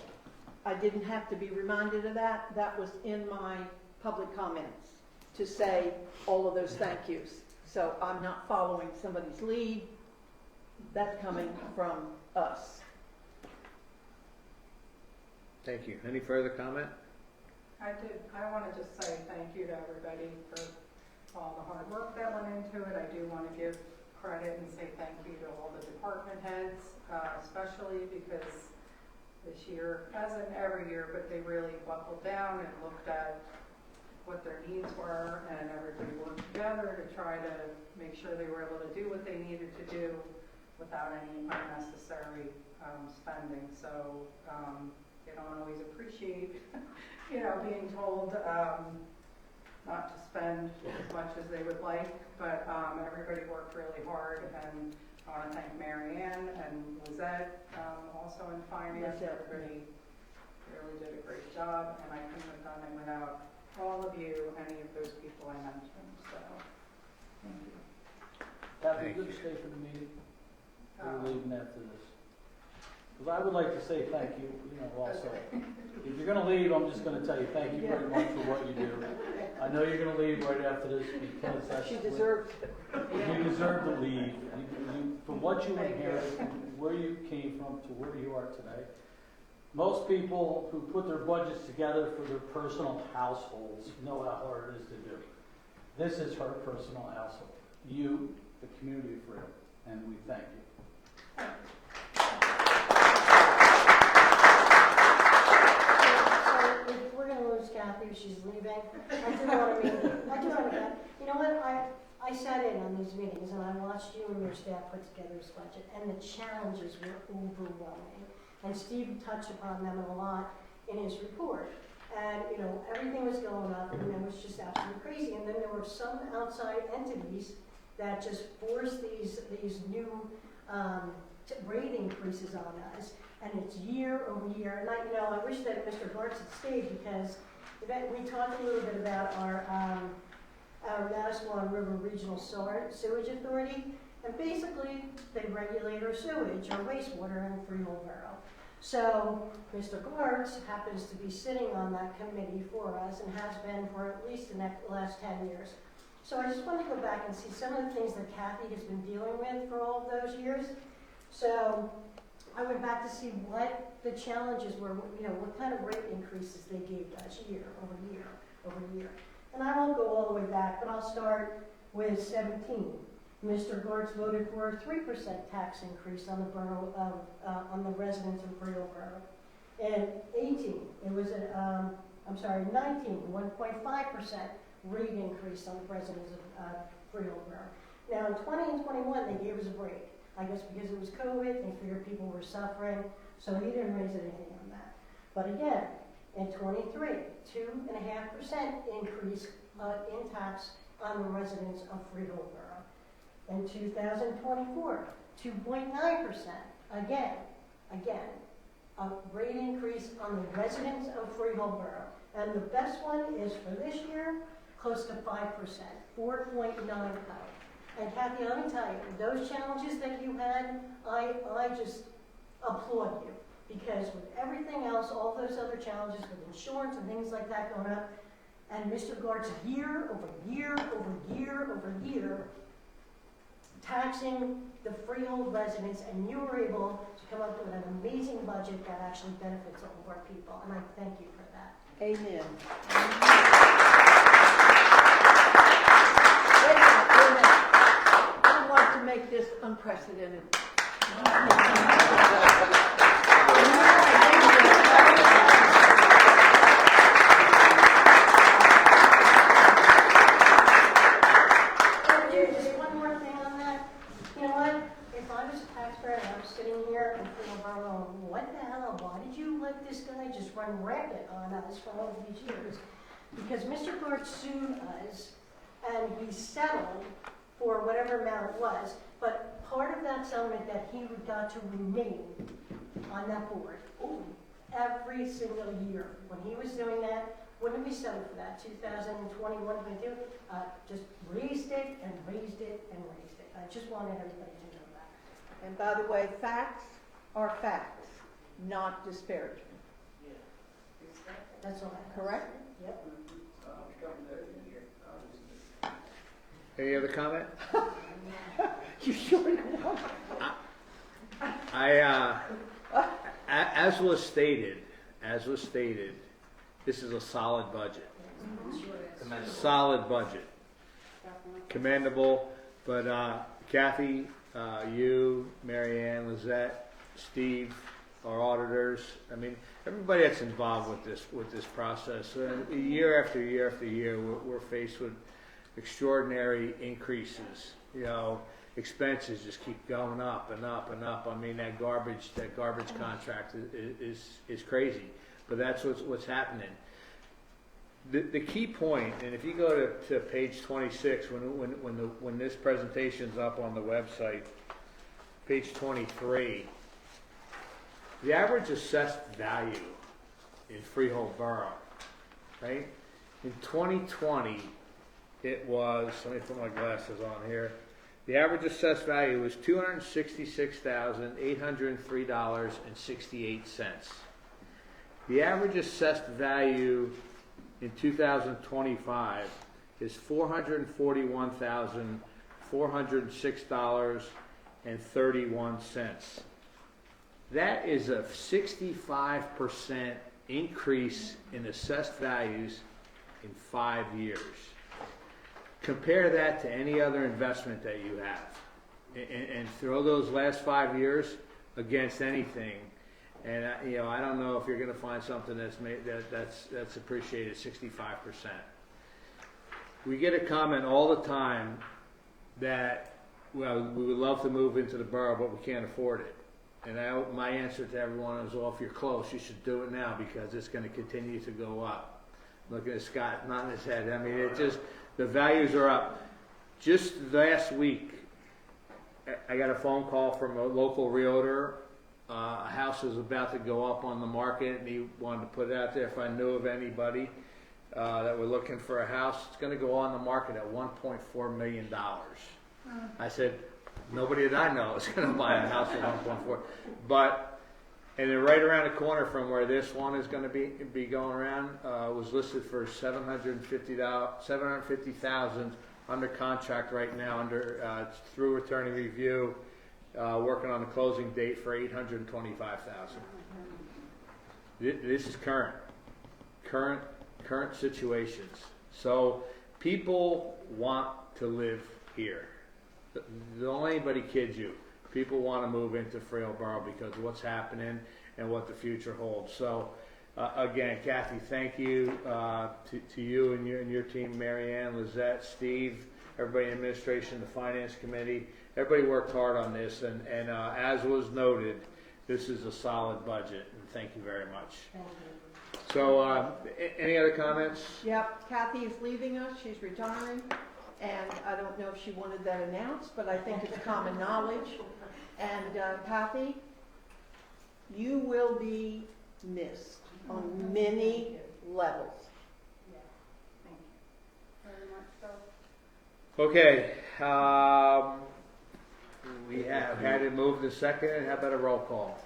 I didn't have to be reminded of that. That was in my public comments to say all of those thank yous. So I'm not following somebody's lead. That's coming from us. Thank you. Any further comment? I want to just say thank you to everybody for all the hard work that went into it. I do want to give credit and say thank you to all the department heads, especially because this year, as in every year, but they really buckled down and looked at what their needs were, and everybody worked together to try to make sure they were able to do what they needed to do without any unnecessary spending. So they don't always appreciate, being told not to spend as much as they would like, but everybody worked really hard, and I want to thank Mary Ann and Lizette, also in finance. Lizette. Everybody really did a great job, and I couldn't have done it without all of you, any of those people I mentioned, so thank you. Kathy, Thank good you. to stay for the meeting. We're leaving after this. Because I would like to say thank you, also. If you're going to leave, I'm just going to tell you thank you very much for what you do. I know you're going to leave right after this because that's She what- deserves it. You deserve to leave. From what you inherited, where you came from to where you are today. Most people who put their budgets together for their personal households know how hard it is to do. This is her personal household. You, the community of Freedom, and we thank you. So if we're gonna lose Kathy if she's leaving, I do want to, you know what, I sat in on these meetings and I watched you and your staff put together this budget, and the challenges were overwhelming. And Steve touched upon them a lot in his report. And, everything was going up, and it was just absolutely crazy. And then there were some outside entities that just forced these new rate increases on us. And it's year over year. And I wish that Mr. Gartz had stayed, because we talked a little bit about our Manasquan River Regional Sewage Authority. And basically, they regulate our sewage, our wastewater in Freehold Borough. So Mr. Gartz happens to be sitting on that committee for us and has been for at least the last 10 years. So I just want to go back and see some of the things that Kathy has been dealing with for all of those years. So I went back to see what the challenges were, what kind of rate increases they gave us year over year over year. And I won't go all the way back, but I'll start with 17. Mr. Gartz voted for a 3% tax increase on the borough on the residents of Freehold Borough. And 18, it was 19, 1.5% rate increase on the residents of Freehold Borough. Now in 20 and 21, they gave us a break. I guess because it was COVID, they figured people were suffering, so he didn't raise anything on that. But again, in 23, 2.5% increase in tax on the residents of Freehold Borough. In 2024, 2.9%. Again, a rate increase on the residents of Freehold Borough. And the best one is for this year, close to 5%, 4.9%. And Kathy, let me tell you, those challenges that you had, I just applaud you. Because with everything else, all those other challenges with insurance and things like that going up, and Mr. Gartz year over year over year over year, taxing the Freehold residents, and you were able to come up with an amazing budget that actually benefits all of our people, and I thank you for that. Amen. Wait a minute. I want to make this unprecedented. Just one more thing on that. You know what? If I was a taxpayer and I'm sitting here and thinking, what the hell? Why did you let this guy just run rampant on us for all these years? Because Mr. Gartz sued us, and he settled for whatever amount it was. But part of that settlement that he got to remain on that board every single year. When he was doing that, when did we settle for that? 2021, 22? Just raised it and raised it and raised it. I just wanted everybody to know that. And by the way, facts are facts, not disparagement, That's all I have. correct? Yep. Any other comment? You sure you want? As was stated, this is a solid budget. Solid budget. Commendable, but Kathy, you, Mary Ann, Lizette, Steve, our auditors, I mean, everybody that's involved with this process, year after year after year, we're faced with extraordinary increases. You know, expenses just keep going up and up and up. I mean, that garbage contract is crazy, but that's what's happening. The key point, and if you go to page 26, when this presentation's up on the website, page 23, the average assessed value in Freehold Borough, right? In 2020, it was, let me put my glasses on here, the average assessed value was $266,803.68. The average assessed value in 2025 is $441,406.31. That is a 65% increase in assessed values in 5 years. Compare that to any other investment that you have, and throw those last 5 years against anything. And I don't know if you're going to find something that's appreciated 65%. We get a comment all the time that, well, we would love to move into the borough, but we can't afford it. And my answer to everyone is, well, if you're close, you should do it now because it's going to continue to go up. Look at Scott nodding his head. I mean, the values are up. Just last week, I got a phone call from a local realtor. A house is about to go up on the market, and he wanted to put it out there if I knew of anybody that were looking for a house. It's going to go on the market at $1.4 million. I said, nobody that I know is going to buy a house at 1.4. But, and then right around the corner from where this one is going to be going around, was listed for $750,000 under contract right now, through attorney review, working on the closing date for $825,000. This is current situations. So people want to live here. Don't anybody kid you. People want to move into Freehold Borough because of what's happening and what the future holds. So, again, Kathy, thank you to you and your team, Mary Ann, Lizette, Steve, everybody in administration, the finance committee. Everybody worked hard on this, and as was noted, this is a solid budget, and thank you very much. Thank you. So, any other comments? Yep, Kathy is leaving us, she's retiring, and I don't know if she wanted that announced, but I think it's common knowledge. And Kathy, you will be missed on many levels. Thank you very much, so. Okay, we have had it moved to second. How about a roll call?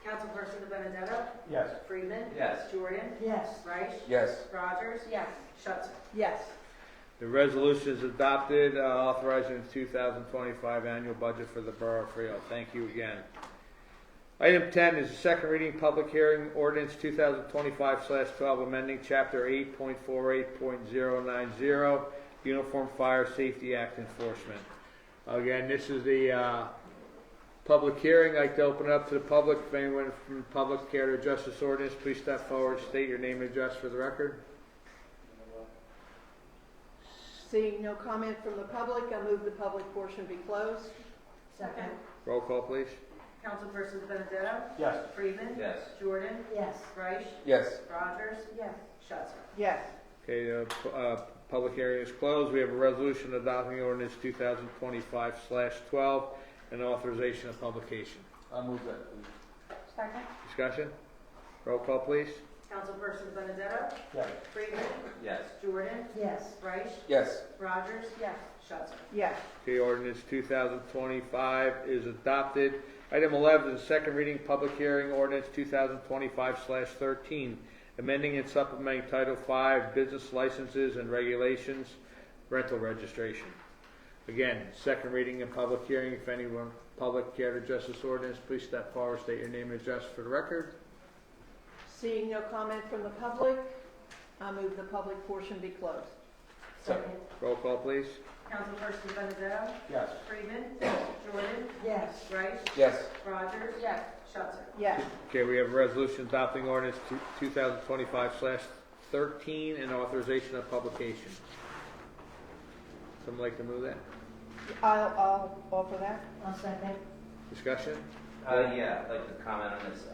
Councilperson Benedetto? Yes. Freeman? Yes. Jordan? Yes. Reich? Yes. Rogers? Yes. Schuster? Yes. The resolution is adopted, authorizing the 2025 annual budget for the Borough of Freehold. Thank you again. Item 10 is the second reading public hearing ordinance 2025/12, amending Chapter 8.48.090, Uniform Fire Safety Act enforcement. Again, this is the public hearing. I'd like to open it up to the public. If anyone from the public care to address this ordinance, please step forward, state your name and address for the record. Seeing no comment from the public, I move the public portion be closed. Second. Roll call, please. Councilperson Benedetto? Yes. Freeman? Yes. Jordan? Yes. Reich? Yes. Rogers? Yes. Schuster? Yes. Okay, public hearing is closed. We have a resolution adopting ordinance 2025/12 and authorization of publication. I'll move that, please. Second. Discussion? Roll call, please. Councilperson Benedetto? Yes. Freeman? Yes. Jordan? Yes. Reich? Yes. Rogers? Yes. Schutzer? Yes. Okay, ordinance 2025 is adopted. Item 11 is second reading, public hearing, ordinance 2025/13, amending and supplementing Title V, business licenses and regulations, rental registration. Again, second reading and public hearing. If anyone public care to address this ordinance, please step forward, state your name and address for the record. Seeing no comment from the public, I move the public portion be closed. Second. Roll call, please. Councilperson Benedetto? Yes. Freeman? Jordan? Yes. Reich? Yes. Rogers? Yes. Schutzer? Yes. Okay, we have a resolution adopting ordinance 2025/13 and authorization of publication. Someone like to move that? I'll offer that. I'll second. Discussion? Yeah, I'd like to comment on this.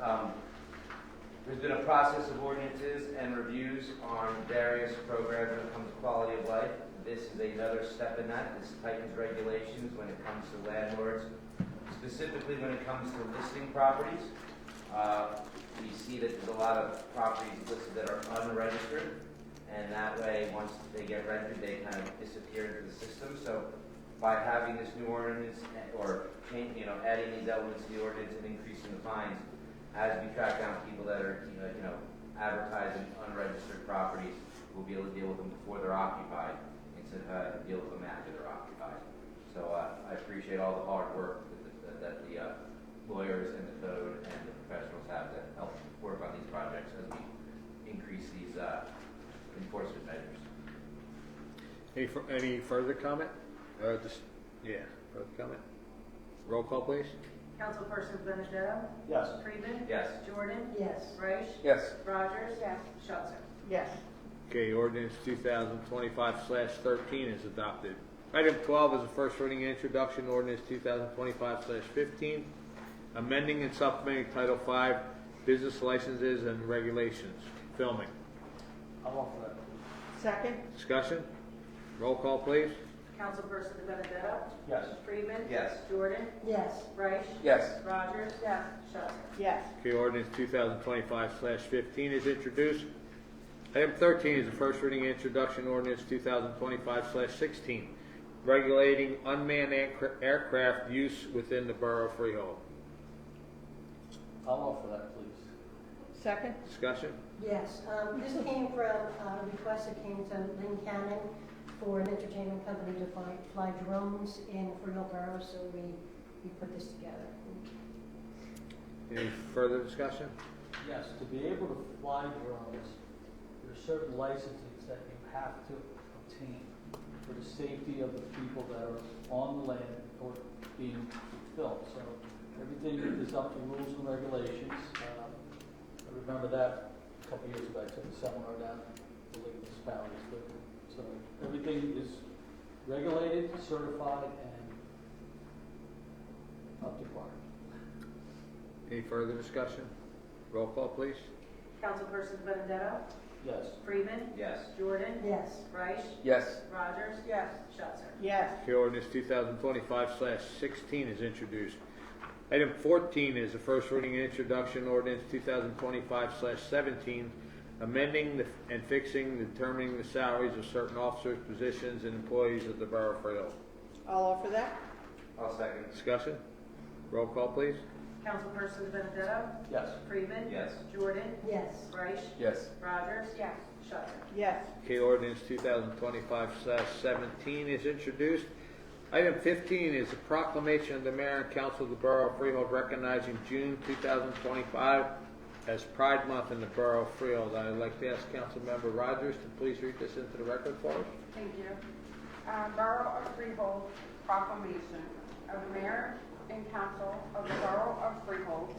There's been a process of ordinances and reviews on various programs when it comes to quality of life. This is another step in that. This tightens regulations when it comes to landlords, specifically when it comes to listing properties. We see that there's a lot of properties listed that are unregistered, and that way, once they get rented, they kind of disappear into the system. So by having this new ordinance or adding these elements to the ordinance and increasing the fines, as we track down people that are advertising unregistered properties, we'll be able to deal with them before they're occupied instead of having to deal with them after they're occupied. So I appreciate all the hard work that the lawyers and the code and the professionals have to help work on these projects as we increase these enforcement measures. Any further comment? Further comment. Roll call, please. Councilperson Benedetto? Yes. Freeman? Yes. Jordan? Yes. Reich? Yes. Rogers? Yes. Schutzer? Yes. Okay, ordinance 2025/13 is adopted. Item 12 is a first reading and introduction, ordinance 2025/15, amending and supplementing Title V, business licenses and regulations, filming. I'll offer that. Second? Discussion? Roll call, please. Councilperson Benedetto? Yes. Freeman? Yes. Jordan? Yes. Reich? Yes. Rogers? Yes. Schutzer? Yes. Okay, ordinance 2025/15 is introduced. Item 13 is the first reading and introduction, ordinance 2025/16, regulating unmanned aircraft use within the borough of Freehold. I'll offer that, please. Second? Discussion? Yes. This came from a request that came to Lynn Cannon for an entertainment company to fly drones in Freehold Borough, so we put this together. Any further discussion? Yes, to be able to fly drones, there are certain licenses that you have to obtain for the safety of the people that are on the land or being filmed. So everything is up to rules and regulations. I remember that a couple years ago. I took a seminar down in the League of Municipalities. So everything is regulated, certified, and up to par. Any further discussion? Roll call, please. Councilperson Benedetto? Yes. Freeman? Yes. Jordan? Yes. Reich? Yes. Rogers? Yes. Schutzer? Yes. Okay, ordinance 2025/16 is introduced. Item 14 is the first reading and introduction, ordinance 2025/17, amending and fixing, determining the salaries of certain officers, positions, and employees of the borough of Freehold. I'll offer that. I'll second. Discussion? Roll call, please. Councilperson Benedetto? Yes. Freeman? Yes. Yes. Jordan? Reich? Yes. Rogers? Yes. Schutzer? Yes. Okay, ordinance 2025/17 is introduced. Item 15 is a proclamation of the mayor and council of the borough of Freehold recognizing June 2025 as Pride Month in the borough of Freehold. I'd like to ask Councilmember Rogers to please read this into the record for us. Thank you. Borough of Freehold proclamation of the mayor and council of the borough of Freehold,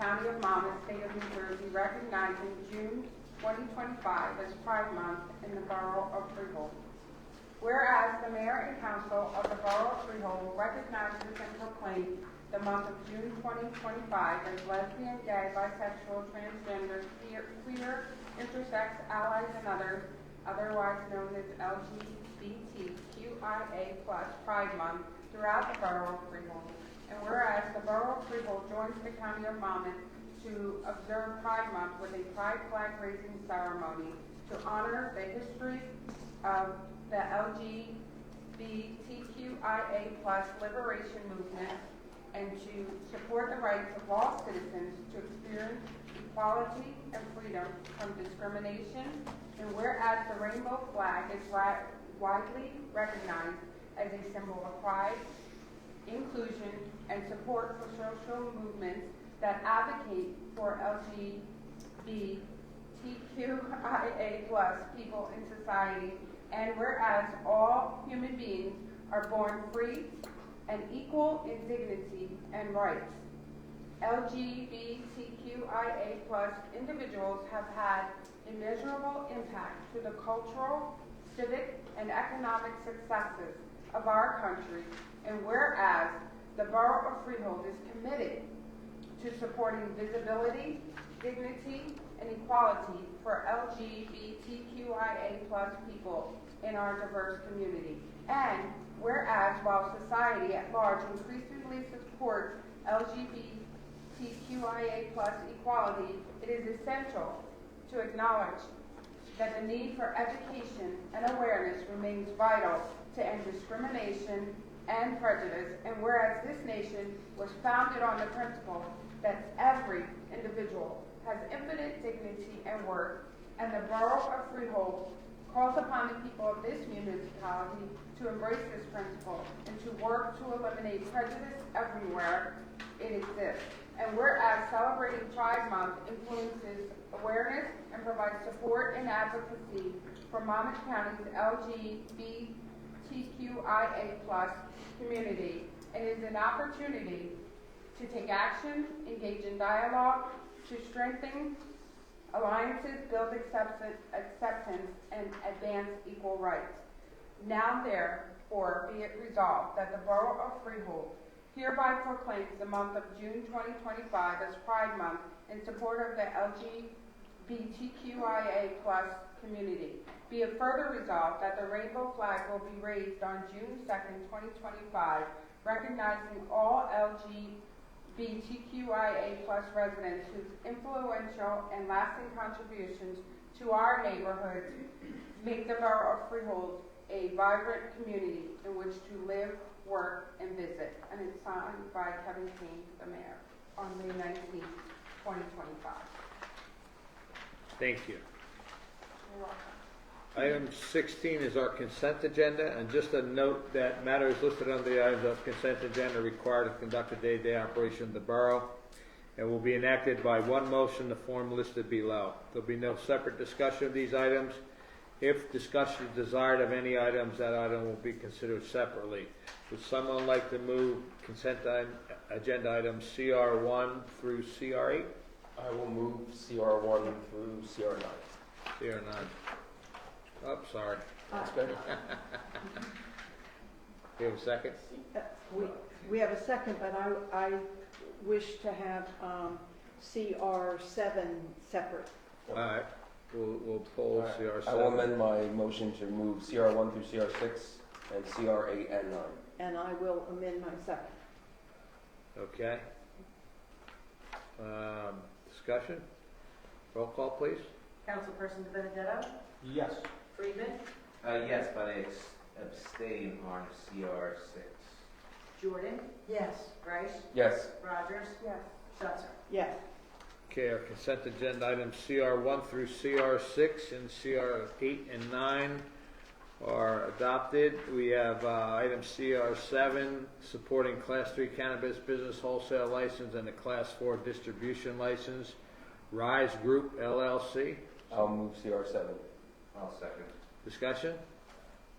county of Monmouth, state of New Jersey, recognizing June 2025 as Pride Month in the borough of Freehold. Whereas the mayor and council of the borough of Freehold recognizes and proclaims the month of June 2025 as lesbian, gay, bisexual, transgender, queer, intersex, allies, and others, otherwise known as LGBTQIA+ Pride Month throughout the borough of Freehold. and whereas the Borough of Freehold joins the County of Monmouth to observe Pride Month with a pride flag raising ceremony to honor the history of the LGBTQIA+ liberation movement and to support the rights of all citizens to experience equality and freedom from discrimination, and whereas the rainbow flag is widely recognized as a symbol of pride, inclusion, and support for social movements that advocate for LGBTQIA+ people in society, and whereas all human beings are born free and equal in dignity and rights. LGBTQIA+ individuals have had immeasurable impact to the cultural, civic, and economic successes of our country, and whereas the Borough of Freehold is committed to supporting visibility, dignity, and equality for LGBTQIA+ people in our diverse community. And whereas while society at large increasingly supports LGBTQIA+ equality, it is essential to acknowledge that the need for education and awareness remains vital to end discrimination and prejudice, and whereas this nation was founded on the principle that every individual has infinite dignity and worth, and the Borough of Freehold calls upon the people of this municipality to embrace this principle and to work to eliminate prejudice everywhere it exists. And whereas celebrating Pride Month influences awareness and provides support and advocacy for Monmouth County's LGBTQIA+ community, and is an opportunity to take action, engage in dialogue, to strengthen alliances, build acceptance, and advance equal rights. Now therefore be it resolved that the Borough of Freehold hereby proclaims the month of June 2025 as Pride Month in support of the LGBTQIA+ community. Be it further resolved that the rainbow flag will be raised on June 2nd, 2025, recognizing all LGBTQIA+ residents whose influential and lasting contributions to our neighborhoods make the Borough of Freehold a vibrant community in which to live, work, and visit. And it's signed by Kevin King, the mayor, on May 19th, 2025. Thank you. You're welcome. Item 16 is our consent agenda, and just a note that matters listed on the items of consent agenda are required to conduct a day-to-day operation of the borough and will be enacted by one motion, the form listed below. There'll be no separate discussion of these items. If discussion is desired of any items, that item will be considered separately. Would someone like to move consent agenda items CR1 through CR8? I will move CR1 through CR9. CR9. Oh, sorry. That's better. Do you have a second? We have a second, but I wish to have CR7 separate. All right. We'll pull CR7. I will amend my motion to move CR1 through CR6 and CR8 and 9. And I will amend my second. Okay. Discussion? Roll call, please. Councilperson DiBenedetto? Yes. Friedman? Yes, but I abstain on CR6. Jordan? Yes. Reich? Yes. Rogers? Yes. Schutzer? Yes. Okay, our consent agenda items CR1 through CR6 and CR8 and 9 are adopted. We have item CR7, supporting Class 3 cannabis business wholesale license and a Class 4 distribution license. Rise Group LLC. I'll move CR7. I'll second. Discussion?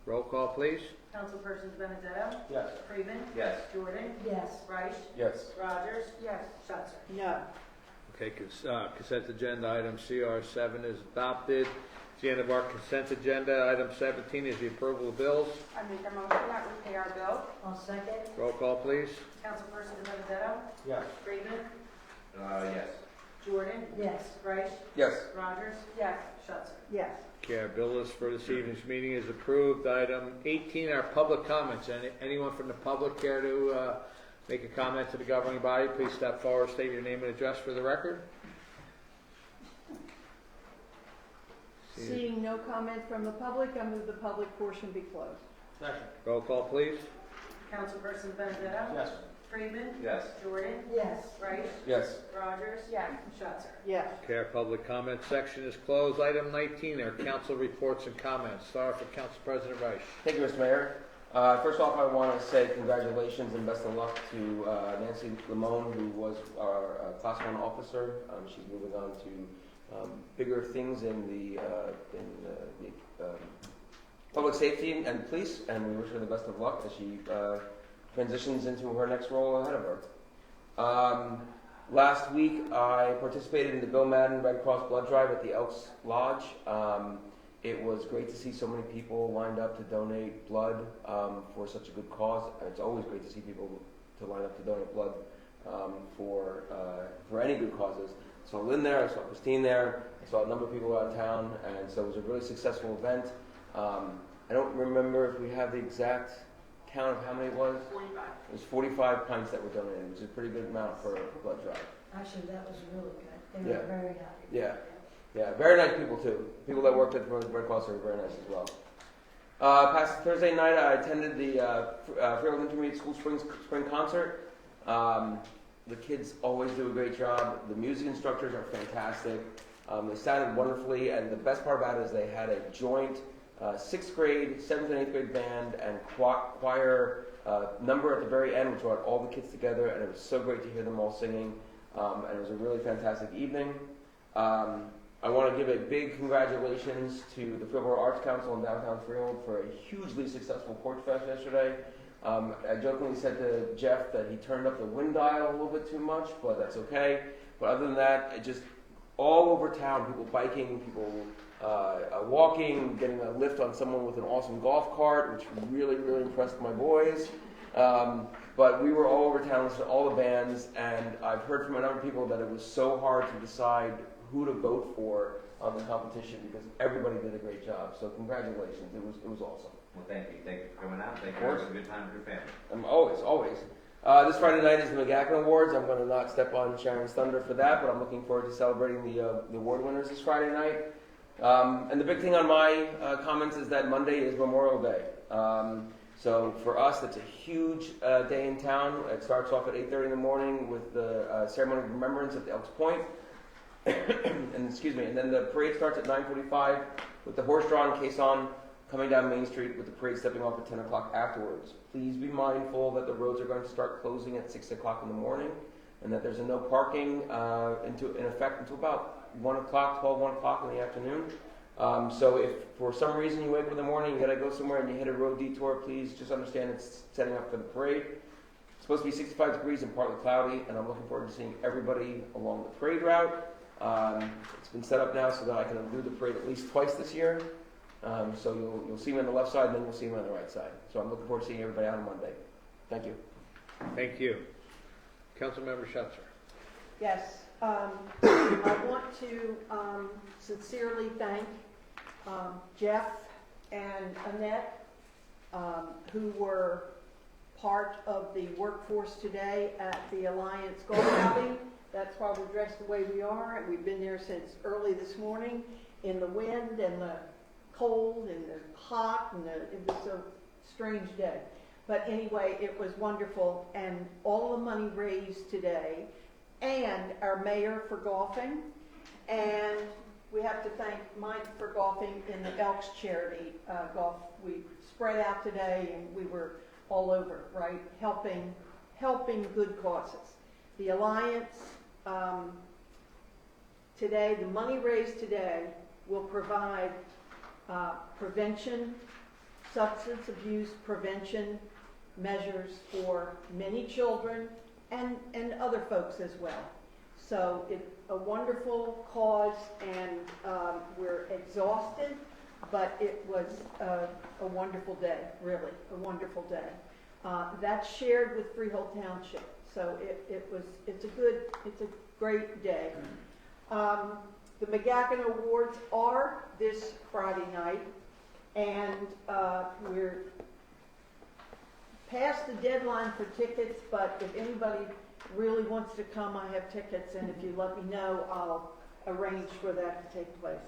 Roll call, please. Councilperson DiBenedetto? Yes. Friedman? Yes. Jordan? Yes. Reich? Yes. Rogers? Yes. Schutzer? No. Okay, consent agenda item CR7 is adopted. It's the end of our consent agenda. Item 17 is the approval of bills. I make a motion that we pay our bills. I'll second. Roll call, please. Councilperson DiBenedetto? Yes. Friedman? Yes. Jordan? Yes. Reich? Yes. Rogers? Yes. Schutzer? Yes. Okay, our bill list for this evening's meeting is approved. Item 18, our public comments. Anyone from the public care to make a comment to the governing body, please step forward, state your name and address for the record. Seeing no comment from the public, I move the public portion be closed. Second. Roll call, please. Councilperson Benedetto? Yes. Freeman? Yes. Jordan? Yes. Rice? Yes. Rogers? Yes. Schuster? Yes. Okay, our public comment section is closed. Item 19, our council reports and comments. Start with Council President Reich. Thank you, Mr. Mayor. First off, I want to say congratulations and best of luck to Nancy Lamone, who was our Class 1 officer. She's moving on to bigger things in the public safety and police, and we wish her the best of luck as she transitions into her next role ahead of her. Last week, I participated in the Bill Madden Red Cross Blood Drive at the Elks Lodge. It was great to see so many people lined up to donate blood for such a good cause. It's always great to see people to line up to donate blood for any good causes. I saw Lynn there, I saw Christine there, I saw a number of people out of town, and so it was a really successful event. I don't remember if we have the exact count of how many it was. 45. It was 45 pints that were donated, which is a pretty good amount for a blood drive. Actually, that was really good. They Yeah. were very happy. Yeah. Yeah, very nice people too. People that worked at the Red Cross are very nice as well. Past Thursday night, I attended the Freehold Intermediate School Spring Concert. The kids always do a great job. The music instructors are fantastic. They sounded wonderfully, and the best part about it is they had a joint 6th grade, 7th and 8th grade band and choir number at the very end, which brought all the kids together, and it was so great to hear them all singing, and it was a really fantastic evening. I want to give a big congratulations to the Freehold Arts Council in downtown Freehold for a hugely successful Porch Fest yesterday. I jokingly said to Jeff that he turned up the wind dial a little bit too much, but that's okay. But other than that, it just all over town, people biking, people walking, getting a lift on someone with an awesome golf cart, which really, really impressed my boys. But we were all over town, listening to all the bands, and I've heard from a number of people that it was so hard to decide who to vote for on the competition because everybody did a great job. So congratulations, it was awesome. Well, thank you. Thank you for coming out. Thank you for having a good time with your family. Always. This Friday night is the McGackin Awards. I'm going to not step on Sharon's thunder for that, but I'm looking forward to celebrating the award winners this Friday night. And the big thing on my comments is that Monday is Memorial Day. So for us, it's a huge day in town. It starts off at 8:30 in the morning with the ceremony of remembrance at the Elks Point. and then the parade starts at 9:45 with the horse-drawn caisson coming down Main Street with the parade stepping off at 10 o'clock afterwards. Please be mindful that the roads are going to start closing at 6 o'clock in the morning and that there's a no parking in effect until about 1 o'clock in the afternoon. So if for some reason you wake up in the morning, you got to go somewhere and you hit a road detour, please just understand it's setting up for the parade. It's supposed to be 65 degrees and partly cloudy, and I'm looking forward to seeing everybody along the parade route. It's been set up now so that I can do the parade at least twice this year. So you'll see me on the left side, and then you'll see me on the right side. So I'm looking forward to seeing everybody out on Monday. Thank you. Thank you. Councilmember Schutzer. Yes, I want to sincerely thank Jeff and Annette, who were part of the workforce today at the Alliance Golf Outing. That's why we're dressed the way we are, and we've been there since early this morning in the wind and the cold and the hot, and it was a strange day. But anyway, it was wonderful, and all the money raised today, and our mayor for golfing, and we have to thank Mike for golfing in the Elks charity golf. We spread out today, and we were all over, right, helping good causes. The Alliance today, the money raised today will provide prevention, substance abuse prevention measures for many children and other folks as well. So it's a wonderful cause, and we're exhausted, but it was a wonderful day, really, a wonderful day. That's shared with Freehold Township, so it's a great day. The McGackin Awards are this Friday night, and we're past the deadline for tickets, but if anybody really wants to come, I have tickets, and if you let me know, I'll arrange for that to take place.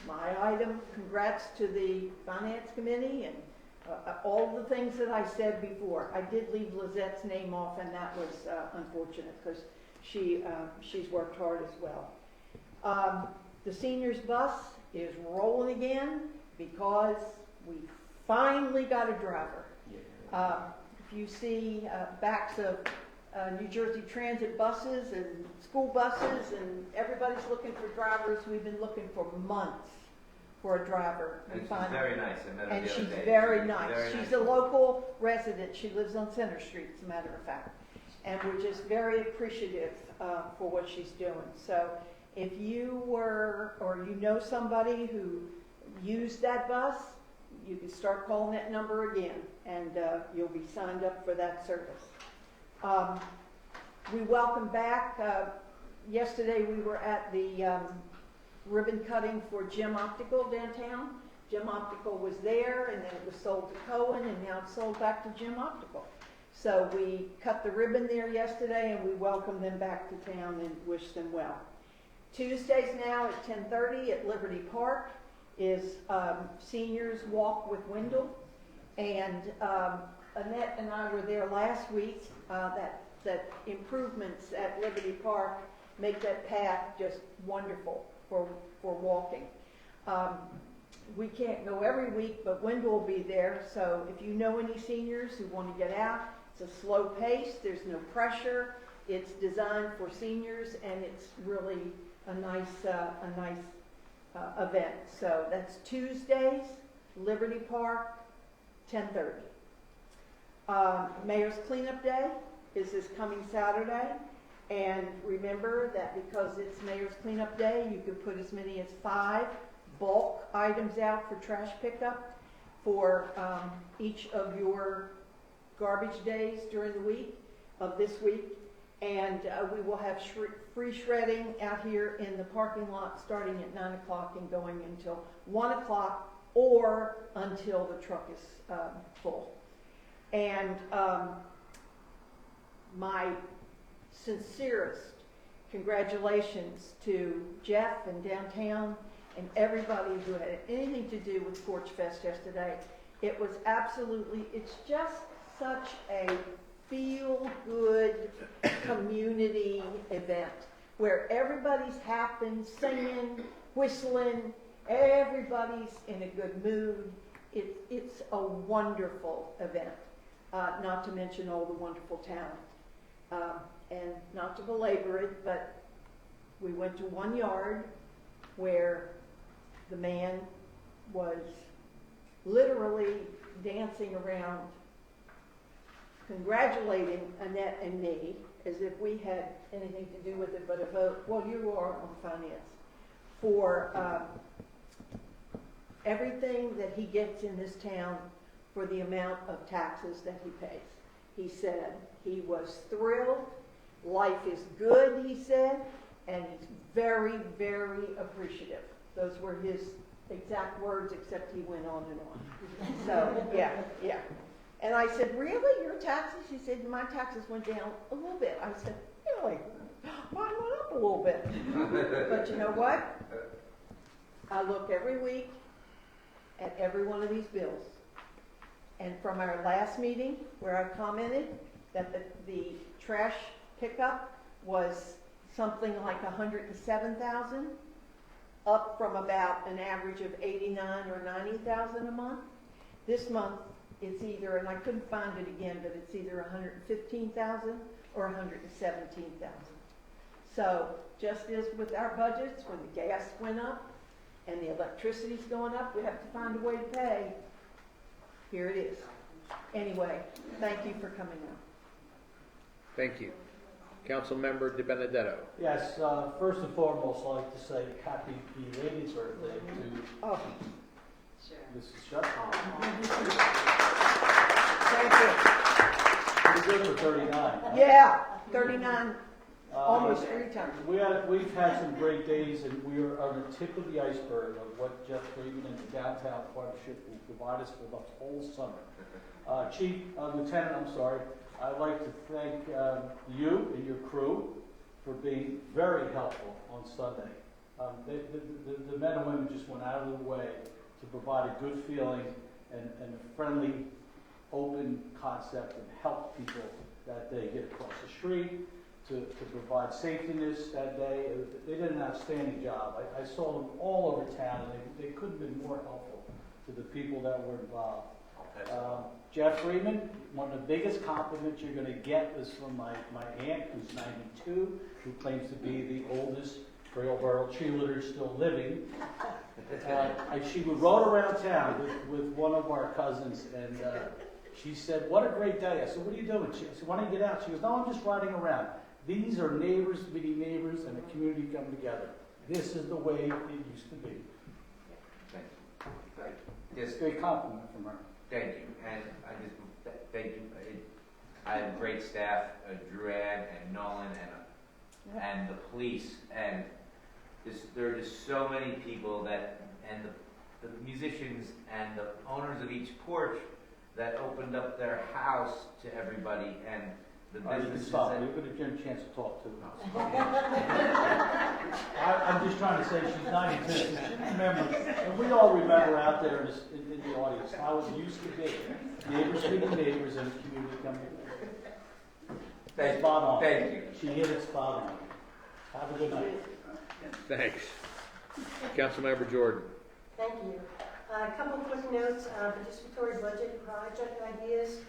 My item, congrats to the Finance Committee and all the things that I said before. I did leave Lizette's name off, and that was unfortunate because she's worked hard as well. The seniors bus is rolling again because we finally got a driver. If you see backs of New Jersey Transit buses and school buses, and everybody's looking for drivers. We've been looking for months for a driver. And she's very nice. I met her And the other she's day. very nice. Very She's nice. a local resident. She lives on Center Street, as a matter of fact. And we're just very appreciative for what she's doing. So if you were, or you know somebody who used that bus, you can start calling that number again, and you'll be signed up for that service. We welcome back. Yesterday we were at the ribbon cutting for Jim Optical downtown. Jim Optical was there, and then it was sold to Cohen, and now it's sold back to Jim Optical. So we cut the ribbon there yesterday, and we welcome them back to town and wish them well. Tuesdays now at 10:30 at Liberty Park is Seniors Walk with Wendell. And Annette and I were there last week. That improvements at Liberty Park make that path just wonderful for walking. We can't go every week, but Wendell will be there. So if you know any seniors who want to get out, it's a slow pace. There's no pressure. It's designed for seniors, and it's really a nice event. So that's Tuesdays, Liberty Park, 10:30. Mayor's Cleanup Day is this coming Saturday. And remember that because it's Mayor's Cleanup Day, you can put as many as 5 bulk items out for trash pickup for each of your garbage days during the week of this week. And we will have free shredding out here in the parking lot starting at 9 o'clock and going until 1 o'clock or until the truck is full. And my sincerest congratulations to Jeff and downtown and everybody who had anything to do with Porch Fest yesterday. It was absolutely, it's just such a feel-good community event where everybody's happy, singing, whistling, everybody's in a good mood. It's a wonderful event, not to mention all the wonderful talent. And not to belabor it, but we went to one yard where the man was literally dancing around, congratulating Annette and me as if we had anything to do with it but a vote. Well, you are on finance for everything that he gets in this town for the amount of taxes that he pays. He said he was thrilled. Life is good, he said, and he's very, very appreciative. Those were his exact words, except he went on and on. So, yeah. And I said, really, your taxes? He said, my taxes went down a little bit. I said, really? Mine went up a little bit. But you know what? I look every week at every one of these bills. And from our last meeting, where I commented that the trash pickup was something like $107,000, up from about an average of $89,000 or $90,000 a month. This month, it's either, and I couldn't find it again, but it's either $115,000 or $117,000. So just as with our budgets, when the gas went up and the electricity's going up, we have to find a way to pay. Here it is. Anyway, thank you for coming out. Thank you. Councilmember De Benedetto. Yes, first and foremost, I'd like to say happy belated birthday to Mrs. Shetland. Thank you. Pretty good for 39. Yeah, 39 Almost 3 times. We've had some great days, and we are on the tip of the iceberg of what Jeff Freeman and the Downtown Partnership will provide us for the whole summer. Lieutenant, I'm sorry, I'd like to thank you and your crew for being very helpful on Sunday. The men and women just went out of their way to provide a good feeling and a friendly, open concept and help people that day get across the street, to provide safetiness that day. They did an outstanding job. I saw them all over town, and they couldn't have been more helpful to the people that were involved. Jeff Freeman, one of the biggest compliments you're going to get is from my aunt, who's 92, who claims to be the oldest Trailboro cheerleader still living. She rode around town with one of our cousins, and she said, "What a great day." I said, "What are you doing?" I said, "Why don't you get out?" She goes, "No, I'm just riding around." These are neighbors meeting neighbors and a community coming together. This is the way it used to be. Thank you. It's a great compliment from her. Thank you, and thank you. I have great staff, Drew Ann and Nolan and the police, and there are just so many people and the musicians and the owners of each porch that opened up their house to everybody, and the businesses. You're going to get a chance to talk to her. I'm just trying to say she's 92. She remembers, and we all remember out there in the audience how it used to be. Neighbors meeting neighbors and the community coming together. Spot on. Thank you. She hit it spot on. Have a good night. Thanks. Councilmember Jordan. Thank you. A couple of quick notes. Participatory budget project ideas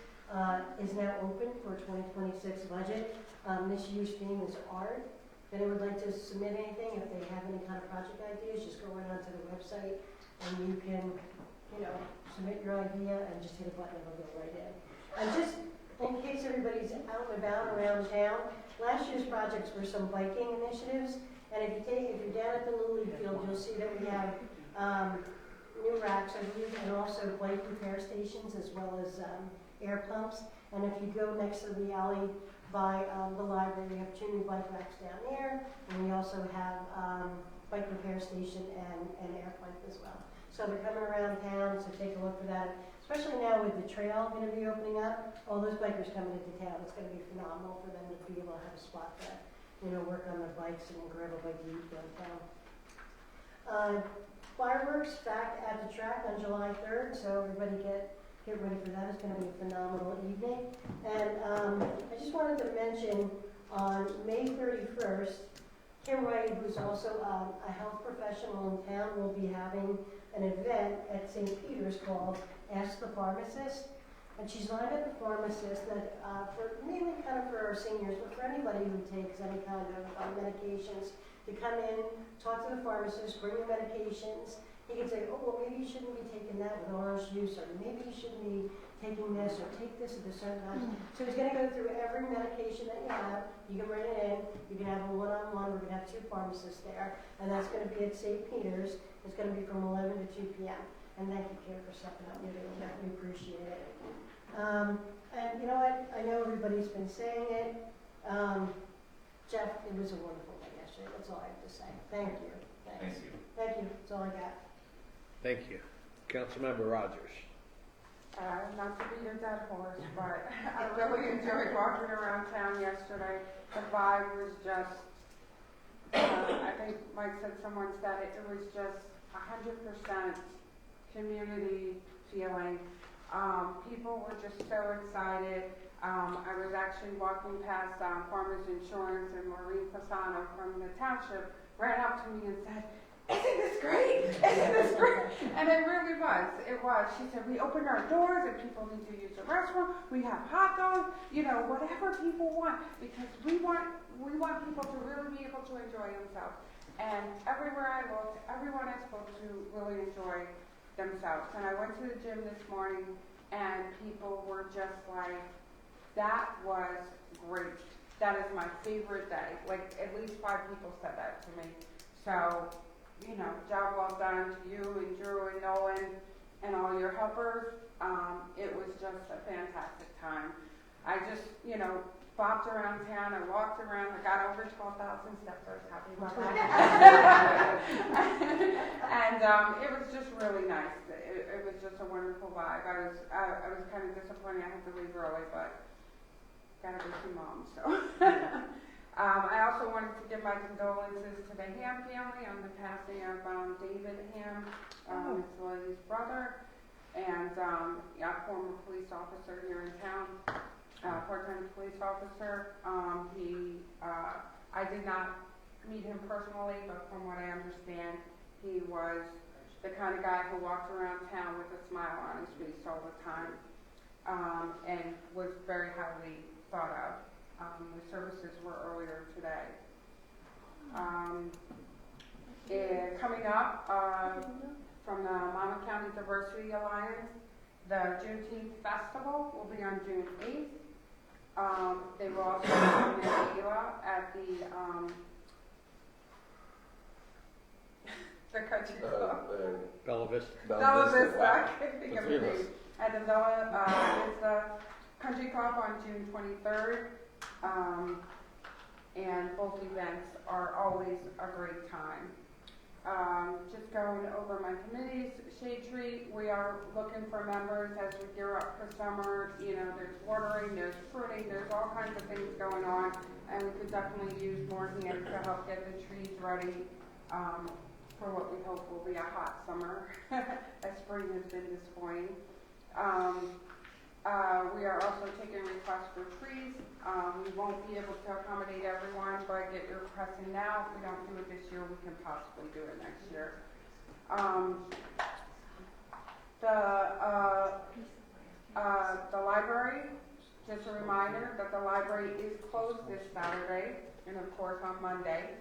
is now open for 2026 budget. This year's theme is art. If anyone would like to submit anything, if they have any kind of project ideas, just go right onto the website and you can, submit your idea and just hit a button and it'll go right in. And just in case everybody's out and about around town, last year's projects were some biking initiatives. And if you're down at the Little League Field, you'll see that we have new racks, I believe, and also bike repair stations as well as air pumps. And if you go next to the alley by the library, we have 2 new bike racks down there. And we also have bike repair station and air pump as well. So they're coming around town, so take a look for that. Especially now with the trail going to be opening up, all those bikers coming into town, it's going to be phenomenal for them to be able to have a spot to work on their bikes and grab a bike to eat downtown. Fireworks back at the track on July 3rd, so everybody get ready for that. It's going to be a phenomenal evening. And I just wanted to mention on May 31st, Kim Wright, who's also a health professional in town, will be having an event at St. Peter's called Ask the Pharmacist. And she's not a pharmacist that mainly kind of for our seniors, but for anybody who takes any kind of medications, to come in, talk to the pharmacist, bring your medications. He can say, oh, well, maybe you shouldn't be taking that with orange juice, or maybe you shouldn't be taking this, or take this at a certain time. So he's going to go through every medication that you have. You can bring it in. You can have a one-on-one. We're going to have 2 pharmacists there. And that's going to be at St. Peter's. It's going to be from 11 to 2 p.m. And thank you, Kim, for stepping up. We appreciate it. And you know what? I know everybody's been saying it. Jeff, it was a wonderful day yesterday. That's all I have to say. Thank you. Thanks. Thank you. Thank you. That's all I got. Thank you. Councilmember Rogers. Not to beat a dead horse, but I really enjoyed walking around town yesterday. The vibe was just, I think Mike said, someone said it, it was just 100% community feeling. People were just so excited. I was actually walking past Farmers Insurance, and Maureen Fasano from the township ran up to me and said, "Isn't this great? Isn't this great?" And it really was. It was. She said, "We opened our doors and people need to use the restroom. We have hot dogs, whatever people want, because we want people to really be able to enjoy themselves." And everywhere I looked, everyone I spoke to really enjoyed themselves. And I went to the gym this morning, and people were just like, "That was great. That is my favorite day." Like, at least 5 people said that to me. So, job well done to you and Drew and Nolan and all your helpers. It was just a fantastic time. I just, bopped around town, I walked around, I got over 12,000 steps, I was happy about that. And it was just really nice. It was just a wonderful vibe. I was kind of disappointed I had to leave early, but gotta go see mom, so. I also wanted to give my condolences to the Ham family on the passing of David Ham, his lady's brother, and a former police officer here in town, part-time police officer. I did not meet him personally, but from what I understand, he was the kind of guy who walked around town with a smile on his face all the time, and was very highly thought of. The services were earlier today. Coming up from the Monmouth County Diversity Alliance, the Juneteenth Festival will be on June 8th. They will also have a gala at the country club. Bella Vista. Bella Vista. I couldn't think of the name. At the Bella Vista Country Club on June 23rd. And both events are always a great time. Just going over my committees, Shade Tree, we are looking for members as we gear up for summer. You know, there's watering, there's pruning, there's all kinds of things going on, and we could definitely use more hands to help get the trees ready for what we hope will be a hot summer, as spring has been disappointing. We are also taking requests for trees. We won't be able to accommodate everyone, but get your requests in now. If we don't do it this year, we can possibly do it next year. The library, just a reminder that the library is closed this Saturday and of course on Monday.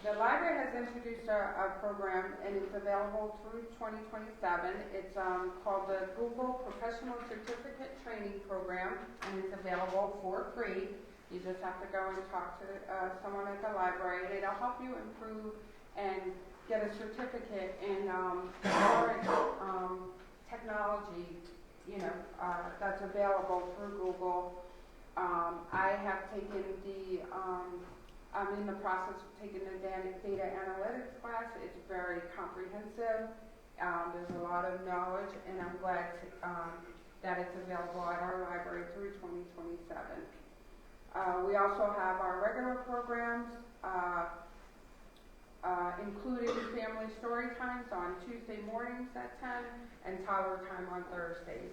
The library has introduced a program, and it's available through 2027. It's called the Google Professional Certificate Training Program, and it's available for free. You just have to go and talk to someone at the library, and it'll help you improve and get a certificate in current technology, that's available through Google. I have taken I'm in the process of taking the data analytics class. It's very comprehensive. There's a lot of knowledge, and I'm glad that it's available at our library through 2027. We also have our regular programs, including family story times on Tuesday mornings at 10 and toddler time on Thursdays.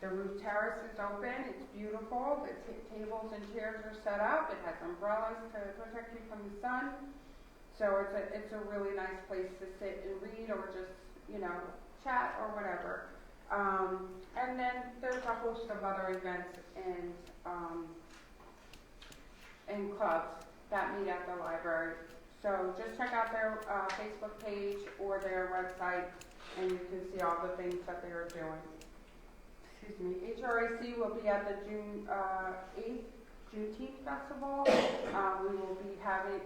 The roof terrace is open, it's beautiful, the tables and chairs are set up, it has umbrellas to protect you from the sun. So it's a really nice place to sit and read or just, chat or whatever. And then there's a host of other events and clubs that meet at the library. So just check out their Facebook page or their website, and you can see all the things that they are doing. HRAC will be at the June 8th Juneteenth Festival.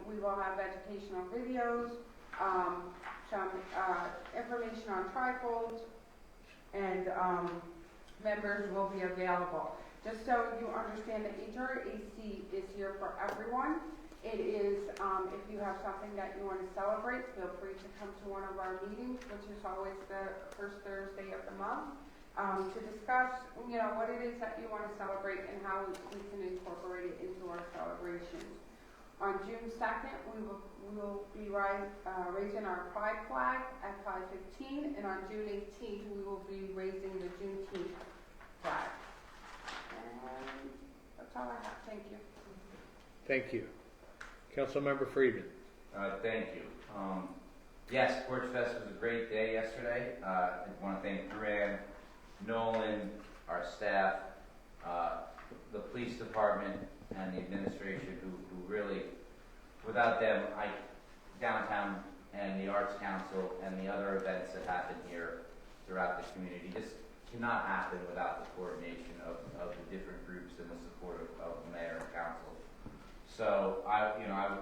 We will have educational videos, some information on trifolds, and members will be available. Just so you understand, the HRAC is here for everyone. It is, if you have something that you want to celebrate, feel free to come to one of our meetings, which is always the first Thursday of the month. To discuss, what it is that you want to celebrate and how we can incorporate it into our celebrations. On June 2nd, we will be raising our Pride flag at 5:15, and on June 18th, we will be raising the Juneteenth flag. And that's all I have. Thank you. Thank you. Councilmember Friedman. Thank you. Yes, Porch Fest was a great day yesterday. I want to thank Duran, Nolan, our staff, the police department, and the administration who really, without them, downtown and the Arts Council and the other events that happen here throughout the community just cannot happen without the coordination of the different groups and the support of the mayor and council. So I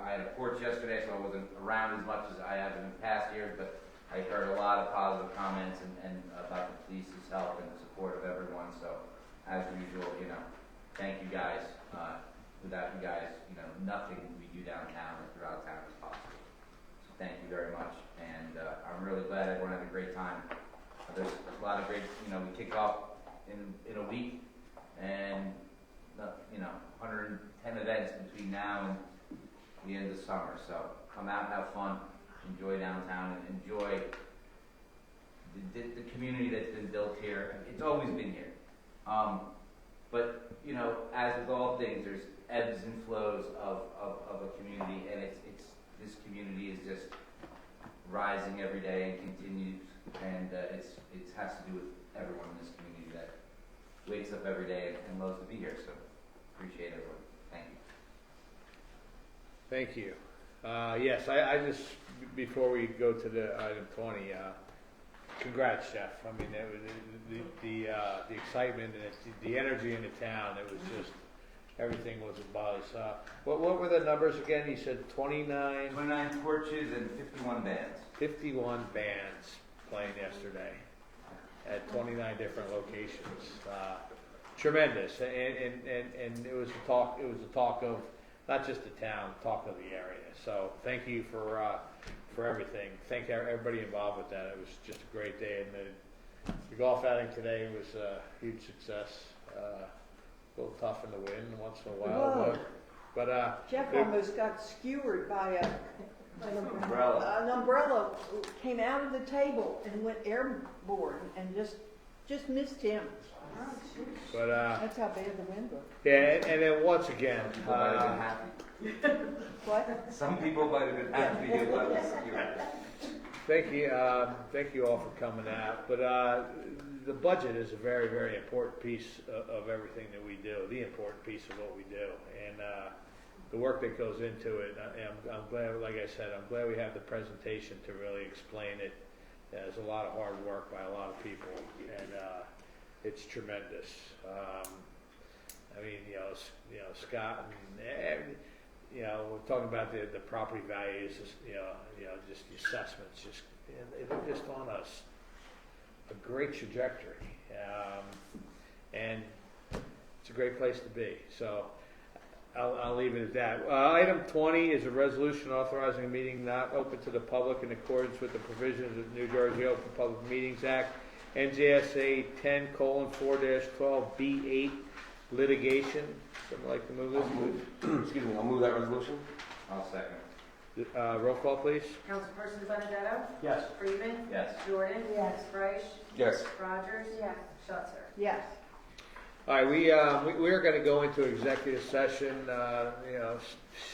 had a porch yesterday, so I wasn't around as much as I have in past years, but I heard a lot of positive comments and about the police's help and the support of everyone. So as usual, thank you guys. Without you guys, you know, nothing we do downtown or throughout town is possible. So thank you very much, and I'm really glad everyone had a great time. There's a lot of great, you know, we kick off in a week, and you know, 110 events between now and the end of summer. So come out and have fun, enjoy downtown, and enjoy the community that's been built here. It's always been here. But, you know, as with all things, there's ebbs and flows of a community, and this community is just rising every day and continues, and it has to do with everyone in this community that wakes up every day and loves to be here. So appreciate everyone. Thank you. Thank you. Yes, I just, before we go to the item 20, congrats, Jeff. I mean, it was the excitement and the energy in the town. It was just, everything was a buzz. What were the numbers again? You said 29? 29 torches and 51 bands. 51 bands playing yesterday at 29 different locations. Tremendous, and it was a talk. It was a talk of not just the town, talk of the area. So thank you for everything. Thank everybody involved with that. It was just a great day, and the golf outing today was a huge success. A little tough in the wind once in a while, but Jeff almost got skewered by Umbrella. an umbrella came out of the table and went airborne and just missed him. but That's how bad the wind was. yeah, and then once again, People might have been happy. What? Some people might have been happy to get by this. thank you all for coming out. But the budget is a very, very important piece of everything that we do. The important piece of what we do, and the work that goes into it. I'm glad, like I said, I'm glad we have the presentation to really explain it. There's a lot of hard work by a lot of people, and it's tremendous. I mean, you know, Scott and we're talking about the property values, just the assessments, they're just on a great trajectory, and it's a great place to be. So I'll leave it at that. Item 20 is a resolution authorizing a meeting not open to the public in accordance with the provisions of the New Jersey Open Public Meetings Act, NJSA 10:4-12B8, litigation. Someone like to move this, please? Excuse me, I'll move that resolution. I'll second. Roll call, please. Councilperson Benedetto? Yes. Freeman? Yes. Jordan? Yes. Reich? Yes. Rogers? Yes. Schutzer? Yes. All right, we're going to go into executive session.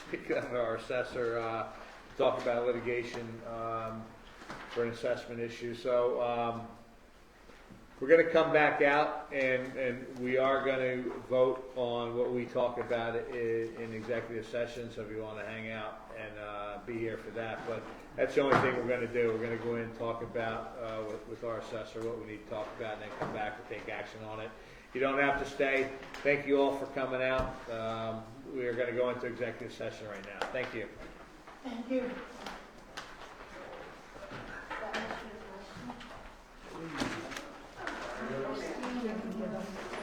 Speak of our assessor, talk about litigation for an assessment issue. So we're going to come back out, and we are going to vote on what we talk about in executive session. So if you want to hang out and be here for that, but that's the only thing we're going to do. We're going to go in and talk about with our assessor what we need to talk about, and then come back and take action on it. You don't have to stay. Thank you all for coming out. We are going to go into executive session right now. Thank you. Thank you. That was your question.